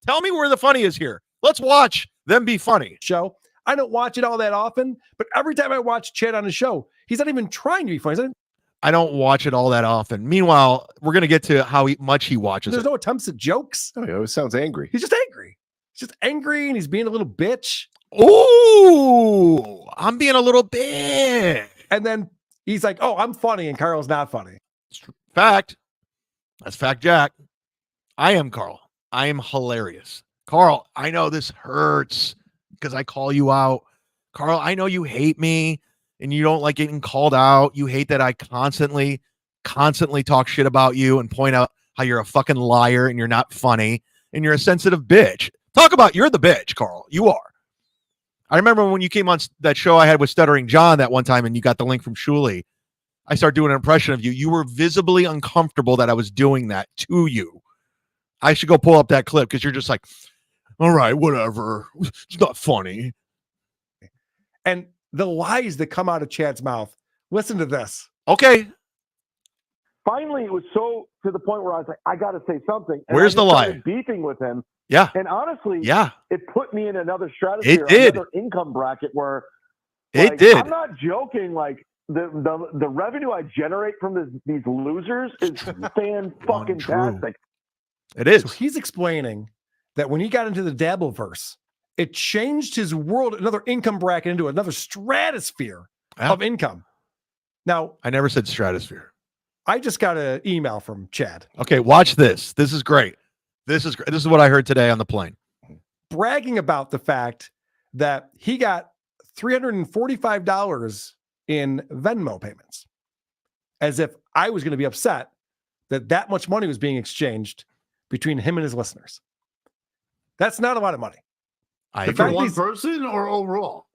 Tell me where the funny is here. Let's watch them be funny. Show. I don't watch it all that often, but every time I watch Chad on his show, he's not even trying to be funny. I don't watch it all that often. Meanwhile, we're going to get to how much he watches There's it. no attempts at jokes. Oh, he always sounds angry. He's just angry. He's just angry and he's being a little bitch. Ooh, I'm being a little bit. And then he's like, oh, I'm funny. And Karl's not funny. Fact. That's fact, Jack. I am Karl. I am hilarious. Karl, I know this hurts because I call you out. Karl, I know you hate me and you don't like getting called out. You hate that I constantly talk shit about you and point out how you're a fucking liar and you're not funny and you're a sensitive bitch. Talk about you're the bitch, Karl. You are. I remember when you came on that show I had with Stuttering John that one time and you got the link from Shuli. I started doing an impression of you. You were visibly uncomfortable that I was doing that to you. I should go pull up that clip because you're just like, all right, whatever. It's not funny. And the lies that come out of Chad's mouth. Listen to this. Okay. Finally, it was so to the point where I was like, I got to say something. And Where's I just the lie? started beefing with him. Yeah. And honestly, Yeah. it put me in another stratosphere, It did. another income bracket where It like, did. I'm not joking. Like the revenue I generate from these losers is fan-fucking-tastic. It is. So he's explaining that when he got into the Dabbleverse, it changed his world, another income bracket into another stratosphere of income. Now, I never said stratosphere. I just got an email from Chad Okay, watch this. This is great. This is what I heard today on the plane. bragging about the fact that he got $345 in Venmo payments, as if I was going to be upset that much money was being exchanged between him and his listeners. That's not a lot of money. for one person or overall?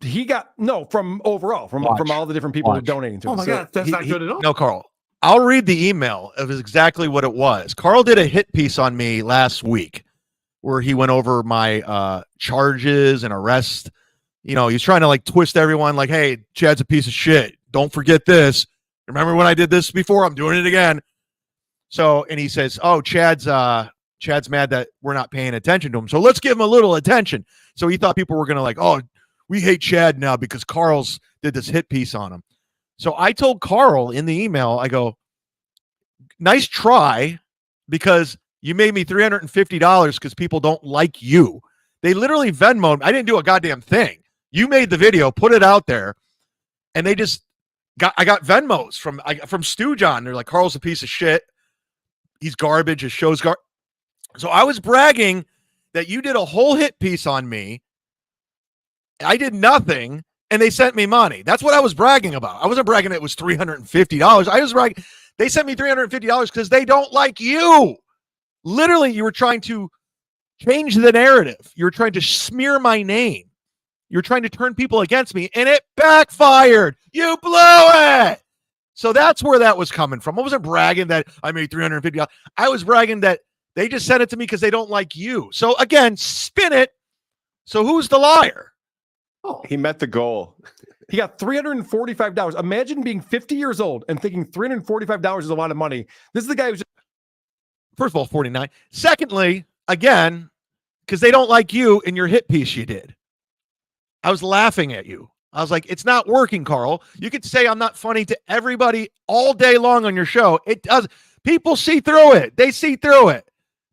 He got from overall, from all the different people who are donating to him. Oh my God, that's not good at all. No, Karl. I'll read the email of exactly what it was. Karl did a hit piece on me last week where he went over my charges and arrest. You know, he's trying to like twist everyone like, hey, Chad's a piece of shit. Don't forget this. Remember when I did this before? I'm doing it again. So, and he says, oh, Chad's mad that we're not paying attention to him. So let's give him a little attention. So he thought people were going to like, oh, we hate Chad now because Karl's did this hit piece on him. So I told Karl in the email, I go, nice try because you made me $350 because people don't like you. They literally Venmoed me. I didn't do a goddamn thing. You made the video, put it out there, and they just I got Venmos from Stu John. They're like, Karl's a piece of shit. He's garbage. His show's garbage. So I was bragging that you did a whole hit piece on me. I did nothing, and they sent me money. That's what I was bragging about. I wasn't bragging it was $350. I was bragging They sent me $350 because they don't like you. Literally, you were trying to change the narrative. You were trying to smear my name. You're trying to turn people against me, and it backfired. You blew it. So that's where that was coming from. I wasn't bragging that I made $350. I was bragging that they just sent it to me because they don't like you. So again, spin it. So who's the liar? Oh, he met the goal. He got $345. Imagine being 50 years old and thinking $345 is a lot of money. This is the guy who's First of all, 49. Secondly, again, because they don't like you in your hit piece you did. I was laughing at you. I was like, it's not working, Karl. You could say I'm not funny to everybody all day long on your show. It does. People see through it. They see through it.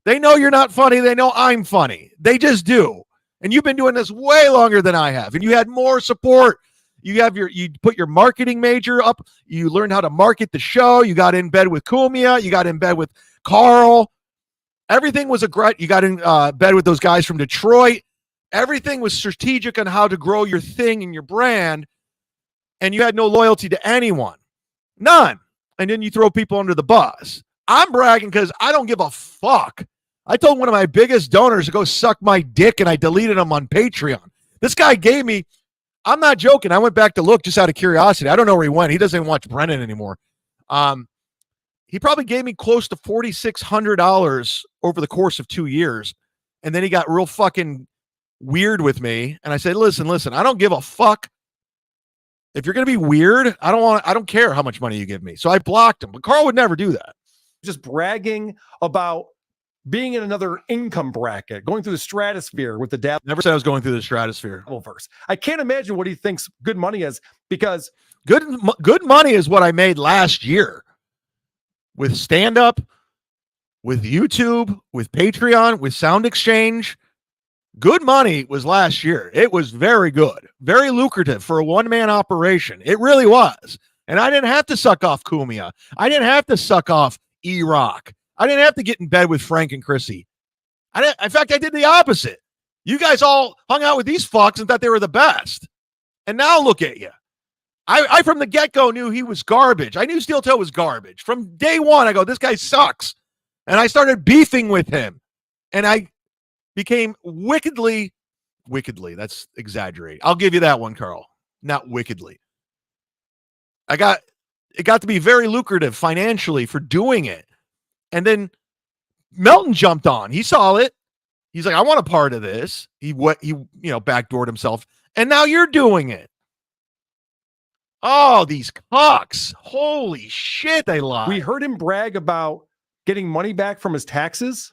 They know you're not funny. They know I'm funny. They just do. And you've been doing this way longer than I have. And you had more support. You put your marketing major up. You learned how to market the show. You got in bed with Cumia'S. You got in bed with Karl. Everything was you got in bed with those guys from Detroit. Everything was strategic on how to grow your thing and your brand. And you had no loyalty to anyone. None. And then you throw people under the bus. I'm bragging because I don't give a fuck. I told one of my biggest donors to go suck my dick, and I deleted him on Patreon. This guy gave me, I'm not joking. I went back to look just out of curiosity. I don't know where he went. He doesn't watch Brennan anymore. He probably gave me close to $4,600 over the course of 2 years. And then he got real fucking weird with me. And I said, listen, I don't give a fuck. If you're going to be weird, I don't care how much money you give me. So I blocked him. But Karl would never do that. just bragging about being in another income bracket, going through the stratosphere with the dad. Never said I was going through the stratosphere. Verse. I can't imagine what he thinks good money is, because good money is what I made last year with stand-up, with YouTube, with Patreon, with Sound Exchange. Good money was last year. It was very good, very lucrative for a one-man operation. It really was. And I didn't have to suck off Cumia'S. I didn't have to suck off E-Rock. I didn't have to get in bed with Frank and Chrissy. In fact, I did the opposite. You guys all hung out with these fucks and thought they were the best. And now look at you. I from the get-go knew he was garbage. I knew Steel Toe was garbage. From day one, I go, this guy sucks. And I started beefing with him. And I became wickedly, that's exaggerating. I'll give you that one, Karl. Not wickedly. It got to be very lucrative financially for doing it. And then Melton jumped on. He saw it. He's like, I want a part of this. He backdoored himself. And now you're doing it. Oh, these Cucks. Holy shit, they lie. We heard him brag about getting money back from his taxes.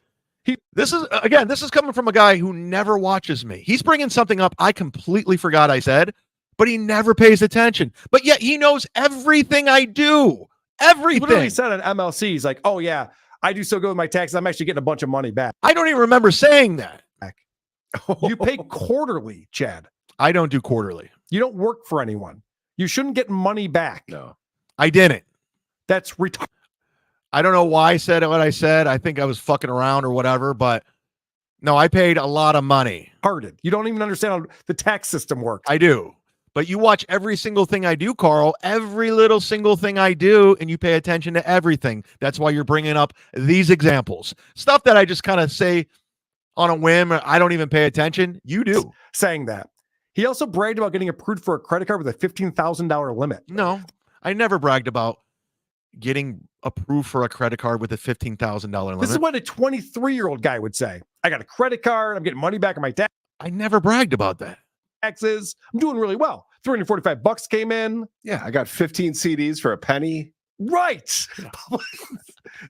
This is coming from a guy who never watches me. He's bringing something up I completely forgot I said, but he never pays attention. But yet he knows everything I do. Everything. He literally said on MLC, he's like, oh yeah, I do so good with my taxes. I'm actually getting a bunch of money back. I don't even remember saying that. You pay quarterly, Chad. I don't do quarterly. You don't work for anyone. You shouldn't get money back. No, I didn't. That's retarded. I don't know why I said what I said. I think I was fucking around or whatever, but no, I paid a lot of money. Harded. You don't even understand how the tax system works. I do. But you watch every single thing I do, Karl, every little single thing I do, and you pay attention to everything. That's why you're bringing up these examples. Stuff that I just kind of say on a whim, I don't even pay attention. You do. Saying that. He also bragged about getting approved for a credit card with a $15,000 limit. No, I never bragged about getting approved for a credit card with a $15,000 limit. This is what a 23-year-old guy would say. I got a credit card. I'm getting money back on my tax. I never bragged about that. Taxes. I'm doing really well. $345 came in. Yeah, I got 15 CDs for a penny. Right.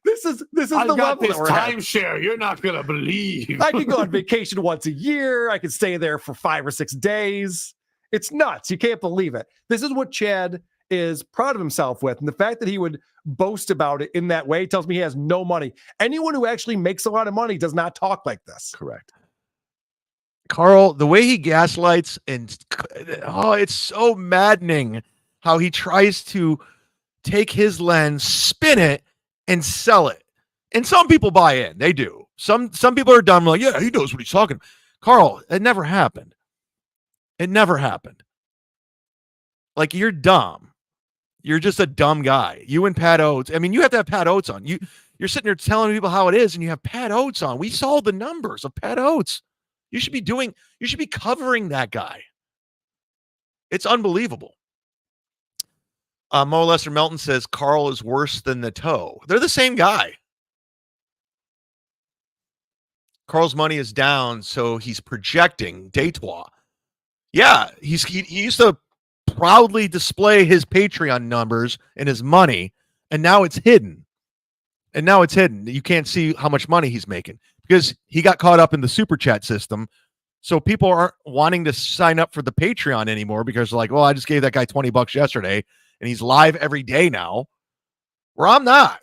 This is the level this that we're at. timeshare. You're not gonna believe. I can go on vacation once a year. I can stay there for 5 or 6 days. It's nuts. You can't believe it. This is what Chad is proud of himself with. And the fact that he would boast about it in that way tells me he has no money. Anyone who actually makes a lot of money does not talk like this. Correct. Karl, the way he gaslights it's so maddening how he tries to take his lens, spin it, and sell it. And some people buy in. They do. Some people are dumb, like, yeah, he knows what he's talking. Karl, it never happened. It never happened. Like, you're dumb. You're just a dumb guy. You and Pat Oates. I mean, you have to have Pat Oates on. You're sitting there telling people how it is, and you have Pat Oates on. We saw the numbers of Pat Oates. You should be covering that guy. It's unbelievable. Mo Lester Melton says Karl is worse than the toe. They're the same guy. Karl's money is down, so he's projecting Detroit. Yeah, he used to proudly display his Patreon numbers and his money, and now it's hidden. You can't see how much money he's making because he got caught up in the super chat system. So people aren't wanting to sign up for the Patreon anymore because they're like, well, I just gave that guy $20 yesterday and he's live every day now, where I'm not.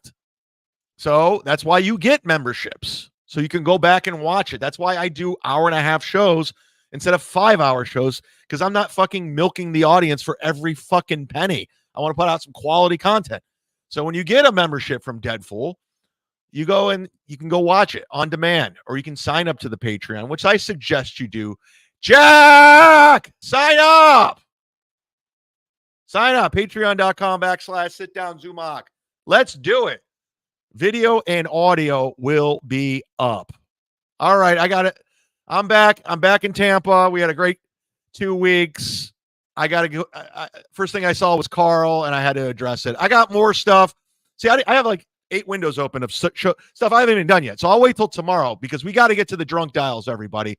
So that's why you get memberships. So you can go back and watch it. That's why I do 1.5-hour shows instead of 5-hour shows, because I'm not fucking milking the audience for every fucking penny. I want to put out some quality content. So when you get a membership from Deadpool, you go and you can go watch it on demand, or you can sign up to the Patreon, which I suggest you do. Jack, sign up. Sign up. Patreon.com/sit-down Zumock. Let's do it. Video and audio will be up. All right, I got it. I'm back. I'm back in Tampa. We had a great 2 weeks. I got to go. First thing I saw was Karl, and I had to address it. I got more stuff. See, I have like 8 windows open of stuff I haven't even done yet. So I'll wait till tomorrow because we got to get to the drunk dials, everybody.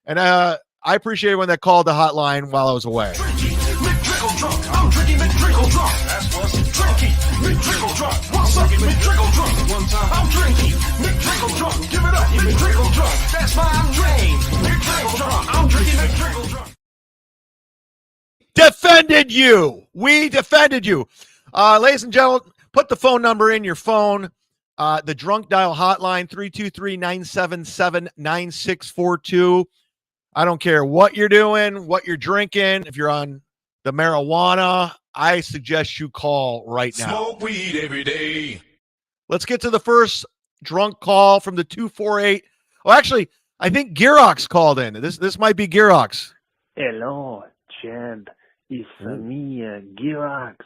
And I appreciate when they called the hotline while I was away. I'm drinking McDrinkle drunk. That's what's drinking McDrinkle drunk. What's up, McDrinkle drunk? One time I'm drinking McDrinkle drunk. Give it up, McDrinkle drunk. That's my name. McDrinkle drunk. I'm drinking McDrinkle drunk. Defended you. We defended you. Ladies and gentlemen, put the phone number in your phone. The drunk dial hotline, 323-977-9642. I don't care what you're doing, what you're drinking. If you're on the marijuana, I suggest you call right now. Smoke weed every day. Let's get to the first drunk call from the 248. Oh, actually, I think Girox called in. This might be Girox. Hello, Chad. It's me, Girox,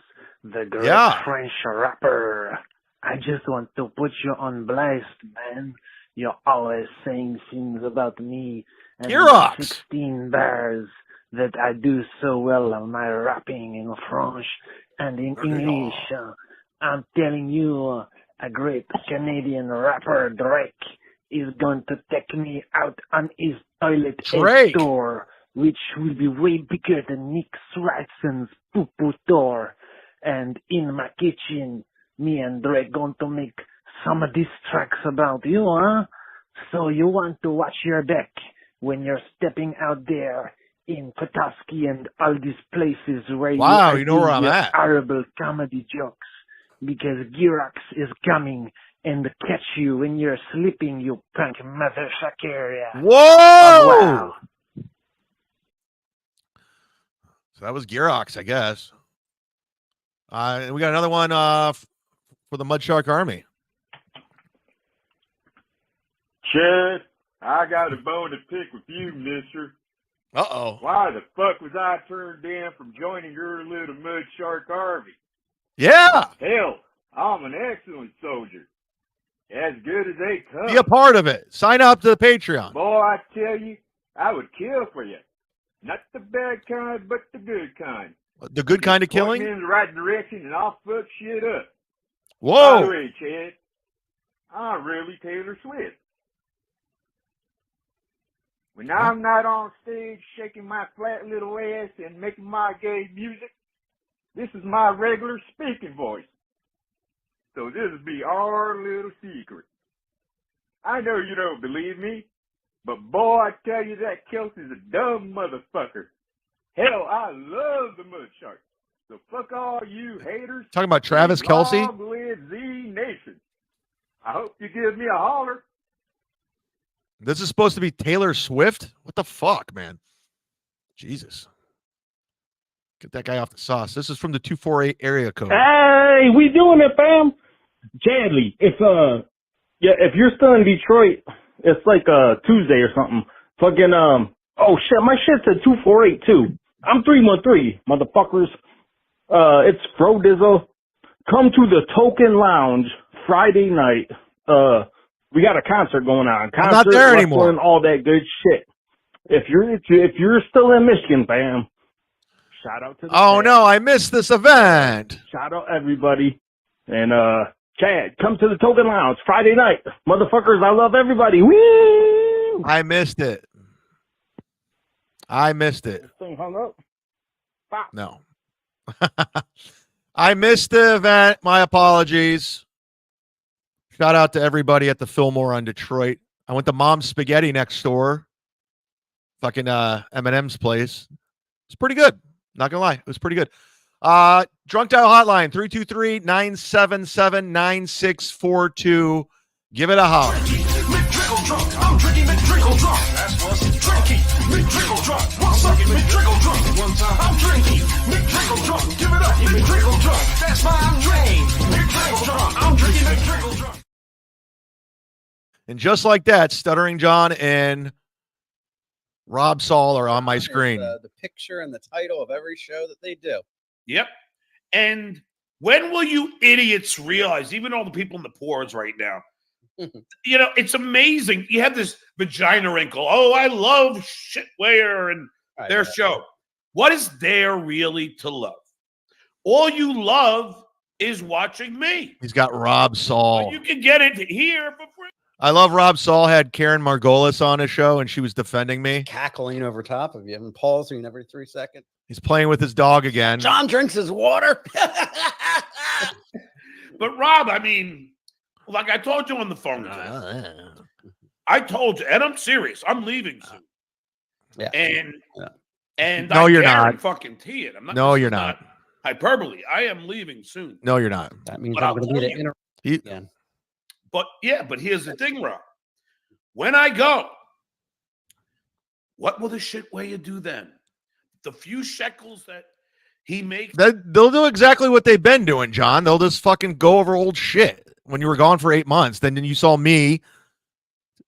the great French rapper. I just want to put you on blast, man. You're always saying things about me and the 16 bars that I do so well on my rapping in French and in English. I'm telling you, a great Canadian rapper, Drake, is going to take me out on his toilet store, which will be way bigger than Nick Swatson's poo-poo store. And in my kitchen, me and Drake going to make some of these tracks about you, huh? So you want to watch your back when you're stepping out there in Petoskey and all these places where you know where I'm at. Horrible comedy jokes, because Girox is coming and catch you when you're sleeping, you punk motherfucker. Whoa! Wow. So that was Girox, I guess. We got another one for the Mud Shark Army. Chad, I got a bone to pick with you, mister. Uh-oh. Why the fuck was I turned down from joining your little Mud Shark Army? Yeah. Hell, I'm an excellent soldier. As good as they come. Be a part of it. Sign up to the Patreon. Boy, I tell you, I would kill for you. Not the bad kind, but the good kind. The good kind of Point killing? me in the right direction and I'll fuck shit up. Whoa. By the way, Chad, I'm really Taylor Swift. When I'm not on stage shaking my flat little ass and making my gay music, this is my regular speaking voice. So this will be our little secret. I know you don't believe me, but boy, I tell you that Kelsey's a dumb motherfucker. Hell, I love the Mud Shark. So fuck all you haters. Talking about Travis Kelce? Long live Z Nation. I hope you give me a holler. This is supposed to be Taylor Swift? What the fuck, man? Jesus. Get that guy off the sauce. This is from the 248 area code. Hey, we doing it, fam. Jadley, if you're still in Detroit, it's like Tuesday or something. Fucking oh shit, my shit's at 248 too. I'm 313, motherfuckers. It's Fro Dizzle. Come to the Token Lounge Friday night. We got a concert going on. Concert, I'm not there anymore. wrestling, all that good shit. If you're still in Michigan, fam, shout out to the Oh chat. no, I missed this event. Shout out everybody. And Chad, come to the Token Lounge Friday night. Motherfuckers, I love everybody. Woo! I missed it. This thing hung up. Bop. No. I missed the event. My apologies. Shout out to everybody at the Fillmore on Detroit. I went to Mom's Spaghetti next door. Fucking Eminem's place. It's pretty good. Not gonna lie. It was pretty good. Drunk Dial Hotline, 323-977-9642. Give it a holler. McDrickle drunk. I'm drinking McDrickle drunk. That's what's drinky. McDrickle drunk. What's up? McDrickle drunk. One time. I'm drinking. McDrickle drunk. Give it up. McDrickle drunk. That's my name. McDrickle drunk. I'm drinking McDrickle drunk. And just like that, Stuttering John and Rob Saul are on my screen. The picture and the title of every show that they do. Yep. And when will you idiots realize, even all the people in the pores right now, you know, it's amazing. You have this vagina wrinkle. Oh, I love Shitware and their show. What is there really to love? All you love is watching me. He's got Rob Saul. You can get it here for free. I love Rob Saul had Karen Margolis on his show, and she was defending me. Cackling over top of you and pausing every 3 seconds. He's playing with his dog again. John drinks his water. But Rob, I mean, like I told you on the phone today, I told you, and I'm serious, I'm leaving soon. Yeah. And No, I you're guarantee not. fucking tea it. I'm not. No, this you're is not. Hyperbole. I am leaving soon. No, you're not. That means But I'm I'll going to be tell the you. He- again. But here's the thing, Rob. When I go, what will the shit way you do then? The few shekels that he makes. They'll do exactly what they've been doing, John. They'll just fucking go over old shit. When you were gone for 8 months, then you saw me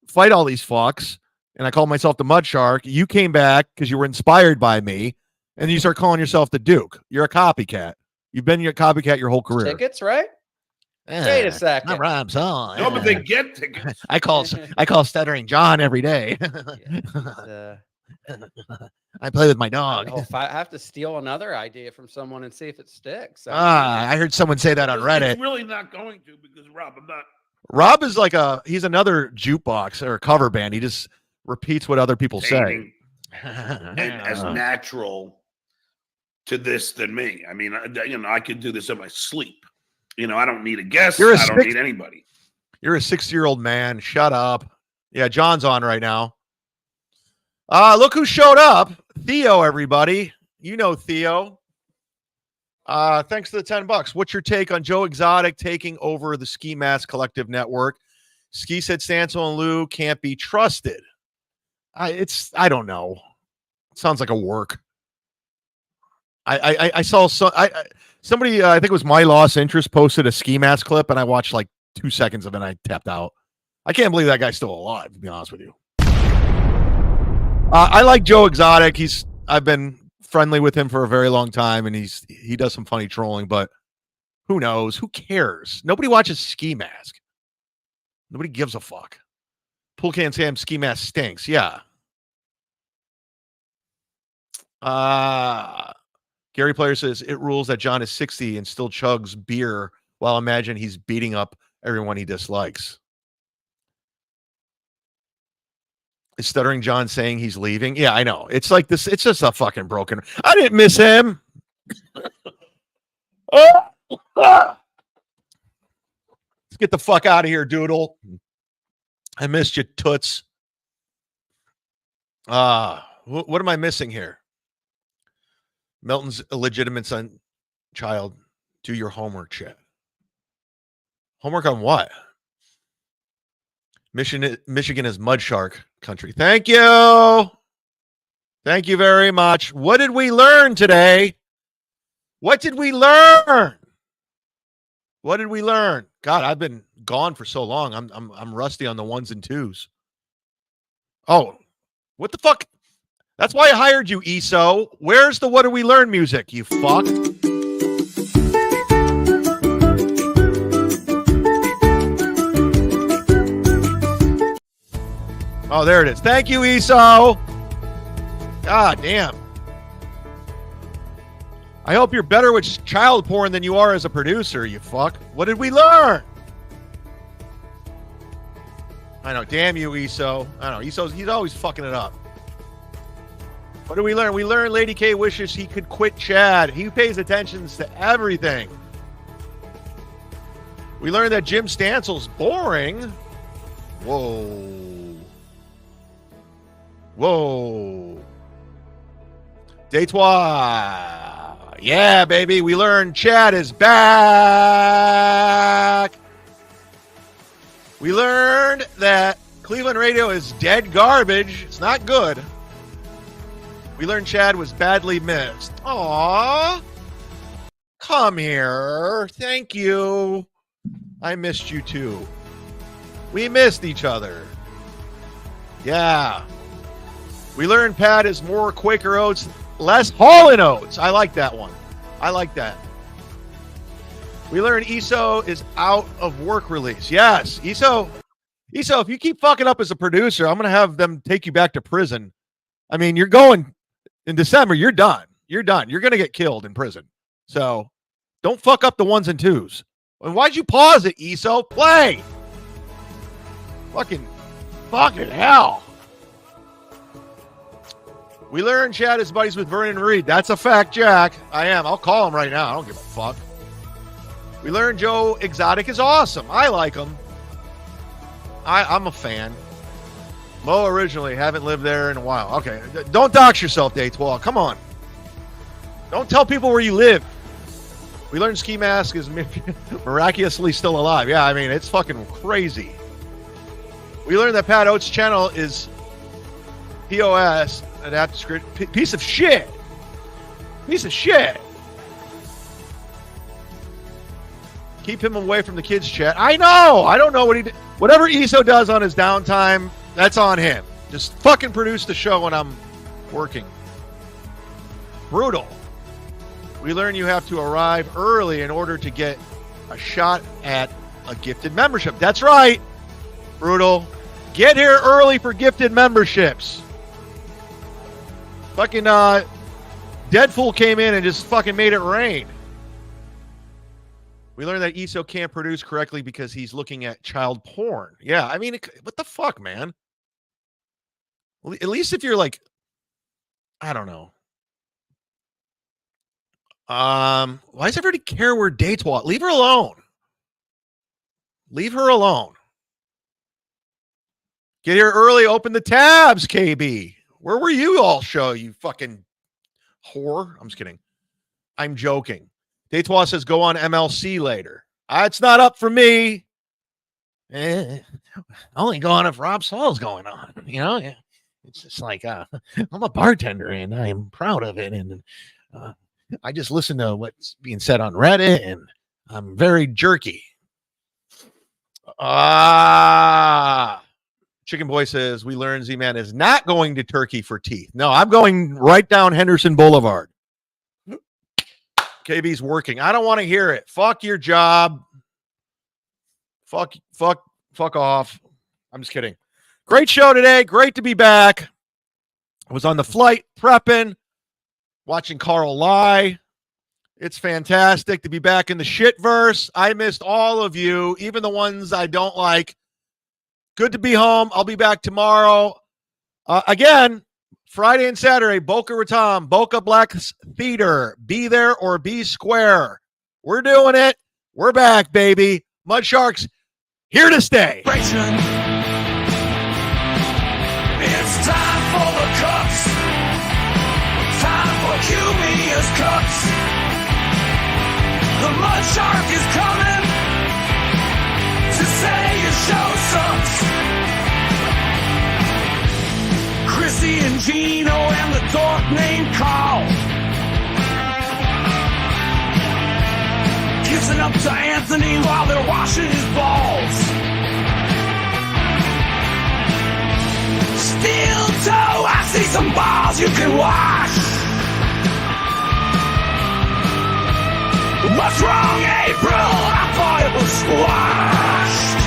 fight all these fucks, and I called myself the Mud Shark. You came back because you were inspired by me, and you start calling yourself the Duke. You're a copycat. You've been a copycat your whole career. Tickets, right? Wait a second. Not Rob Saul. No, but they get tickets. I call Stuttering John every day. I play with my dog. Oh, if I have to steal another idea from someone and see if it sticks. I heard someone say that on Reddit. It's really not going to because Rob, I'm not. Rob is like he's another jukebox or a cover band. He just repeats what other people say. And as natural to this than me. I mean, I could do this in my sleep. You know, I don't need a guest. I don't need anybody. You're a 60-year-old man. Shut up. Yeah, John's on right now. Look who showed up. Theo, everybody. You know Theo. Thanks to the $10. What's your take on Joe Exotic taking over the Ski Mask Collective Network? Ski said Stancil and Lou can't be trusted. I don't know. It sounds like a work. I saw somebody, I think it was My Lost Interest, posted a Ski Mask clip, and I watched like 2 seconds of it and I tapped out. I can't believe that guy's still alive, to be honest with you. I like Joe Exotic. I've been friendly with him for a very long time, and he does some funny trolling, but who knows? Who cares? Nobody watches Ski Mask. Nobody gives a fuck. Pool Can Sam Ski Mask stinks. Yeah. Gary Player says it rules that John is 60 and still chugs beer while imagine he's beating up everyone he dislikes. Is Stuttering John saying he's leaving? Yeah, I know. It's like this. It's just a fucking broken. I didn't miss him. Let's get the fuck out of here, Doodle. I missed you, toots. What am I missing here? Melton's illegitimate son, child. Do your homework, chat. Homework on what? Michigan is mud shark country. Thank you. Thank you very much. What did we learn today? What did we learn? What did we learn? God, I've been gone for so long. I'm rusty on the ones and twos. Oh, what the fuck? That's why I hired you, ESO. Where's the What Did We Learn music, you fuck? Oh, there it is. Thank you, ESO. God damn. I hope you're better with child porn than you are as a producer, you fuck. What did we learn? I know. Damn you, ESO. I know. ESO's, he's always fucking it up. What did we learn? We learned Lady K wishes he could quit Chad. He pays attention to everything. We learned that Jim Stansel's boring. Whoa. Whoa. Detroit. Yeah, baby. We learned Chad is back. We learned that Cleveland radio is dead garbage. It's not good. We learned Chad was badly missed. Aww. Come here. Thank you. I missed you too. We missed each other. Yeah. We learned Pat is more Quaker Oats, less Hall & Oates. I like that one. I like that. We learned ESO is out of work release. Yes. ESO, if you keep fucking up as a producer, I'm going to have them take you back to prison. I mean, you're going in December. You're done. You're done. You're going to get killed in prison. So don't fuck up the 1s and 2s. And why'd you pause it, ESO? Play. Fucking hell. We learned Chad is buddies with Vernon Reed. That's a fact, Jack. I am. I'll call him right now. I don't give a fuck. We learned Joe Exotic is awesome. I like him. I'm a fan. Mo originally. Haven't lived there in a while. Okay. Don't dox yourself, Day12. Come on. Don't tell people where you live. We learned Ski Mask is miraculously still alive. Yeah, I mean, it's fucking crazy. We learned that Pat Oates' channel is POS, adapted script. Piece of shit. Piece of shit. Keep him away from the kids' chat. I know. I don't know what he did. Whatever ESO does on his downtime, that's on him. Just fucking produce the show when I'm working. Brutal. We learn you have to arrive early in order to get a shot at a gifted membership. That's right. Brutal. Get here early for gifted memberships. Fucking Deadpool came in and just fucking made it rain. We learned that ESO can't produce correctly because he's looking at child porn. Yeah, I mean, what the fuck, man? Well, at least if you're like, I don't know. Why does everybody care where dates what? Leave her alone. Leave her alone. Get here early. Open the tabs, KB. Where were you all show, you fucking whore? I'm just kidding. I'm joking. Detroit says go on MLC later. It's not up for me. Only go on if Rob Saul's going on. You know, it's just like I'm a bartender and I'm proud of it. And I just listen to what's being said on Reddit and I'm very jerky. Chicken Boy says we learned Z-Man is not going to Turkey for teeth. No, I'm going right down Henderson Boulevard. KB's working. I don't want to hear it. Fuck your job. Fuck off. I'm just kidding. Great show today. Great to be back. I was on the flight prepping, watching Karl lie. It's fantastic to be back in the shitverse. I missed all of you, even the ones I don't like. Good to be home. I'll be back tomorrow. Again, Friday and Saturday, Boca Raton, Boca Blacks Theater. Be there or be square. We're doing it. We're back, baby. Mud Sharks, here to stay. It's time for the Cucks. Time for Cumia'S Cucks. The Mud Shark is coming to say your show sucks. Chrissy and Gino and the dork named Karl. Kissing up to Anthony while they're washing his balls. Steel toe, I see some balls you can wash. What's wrong, April? I thought it was squash.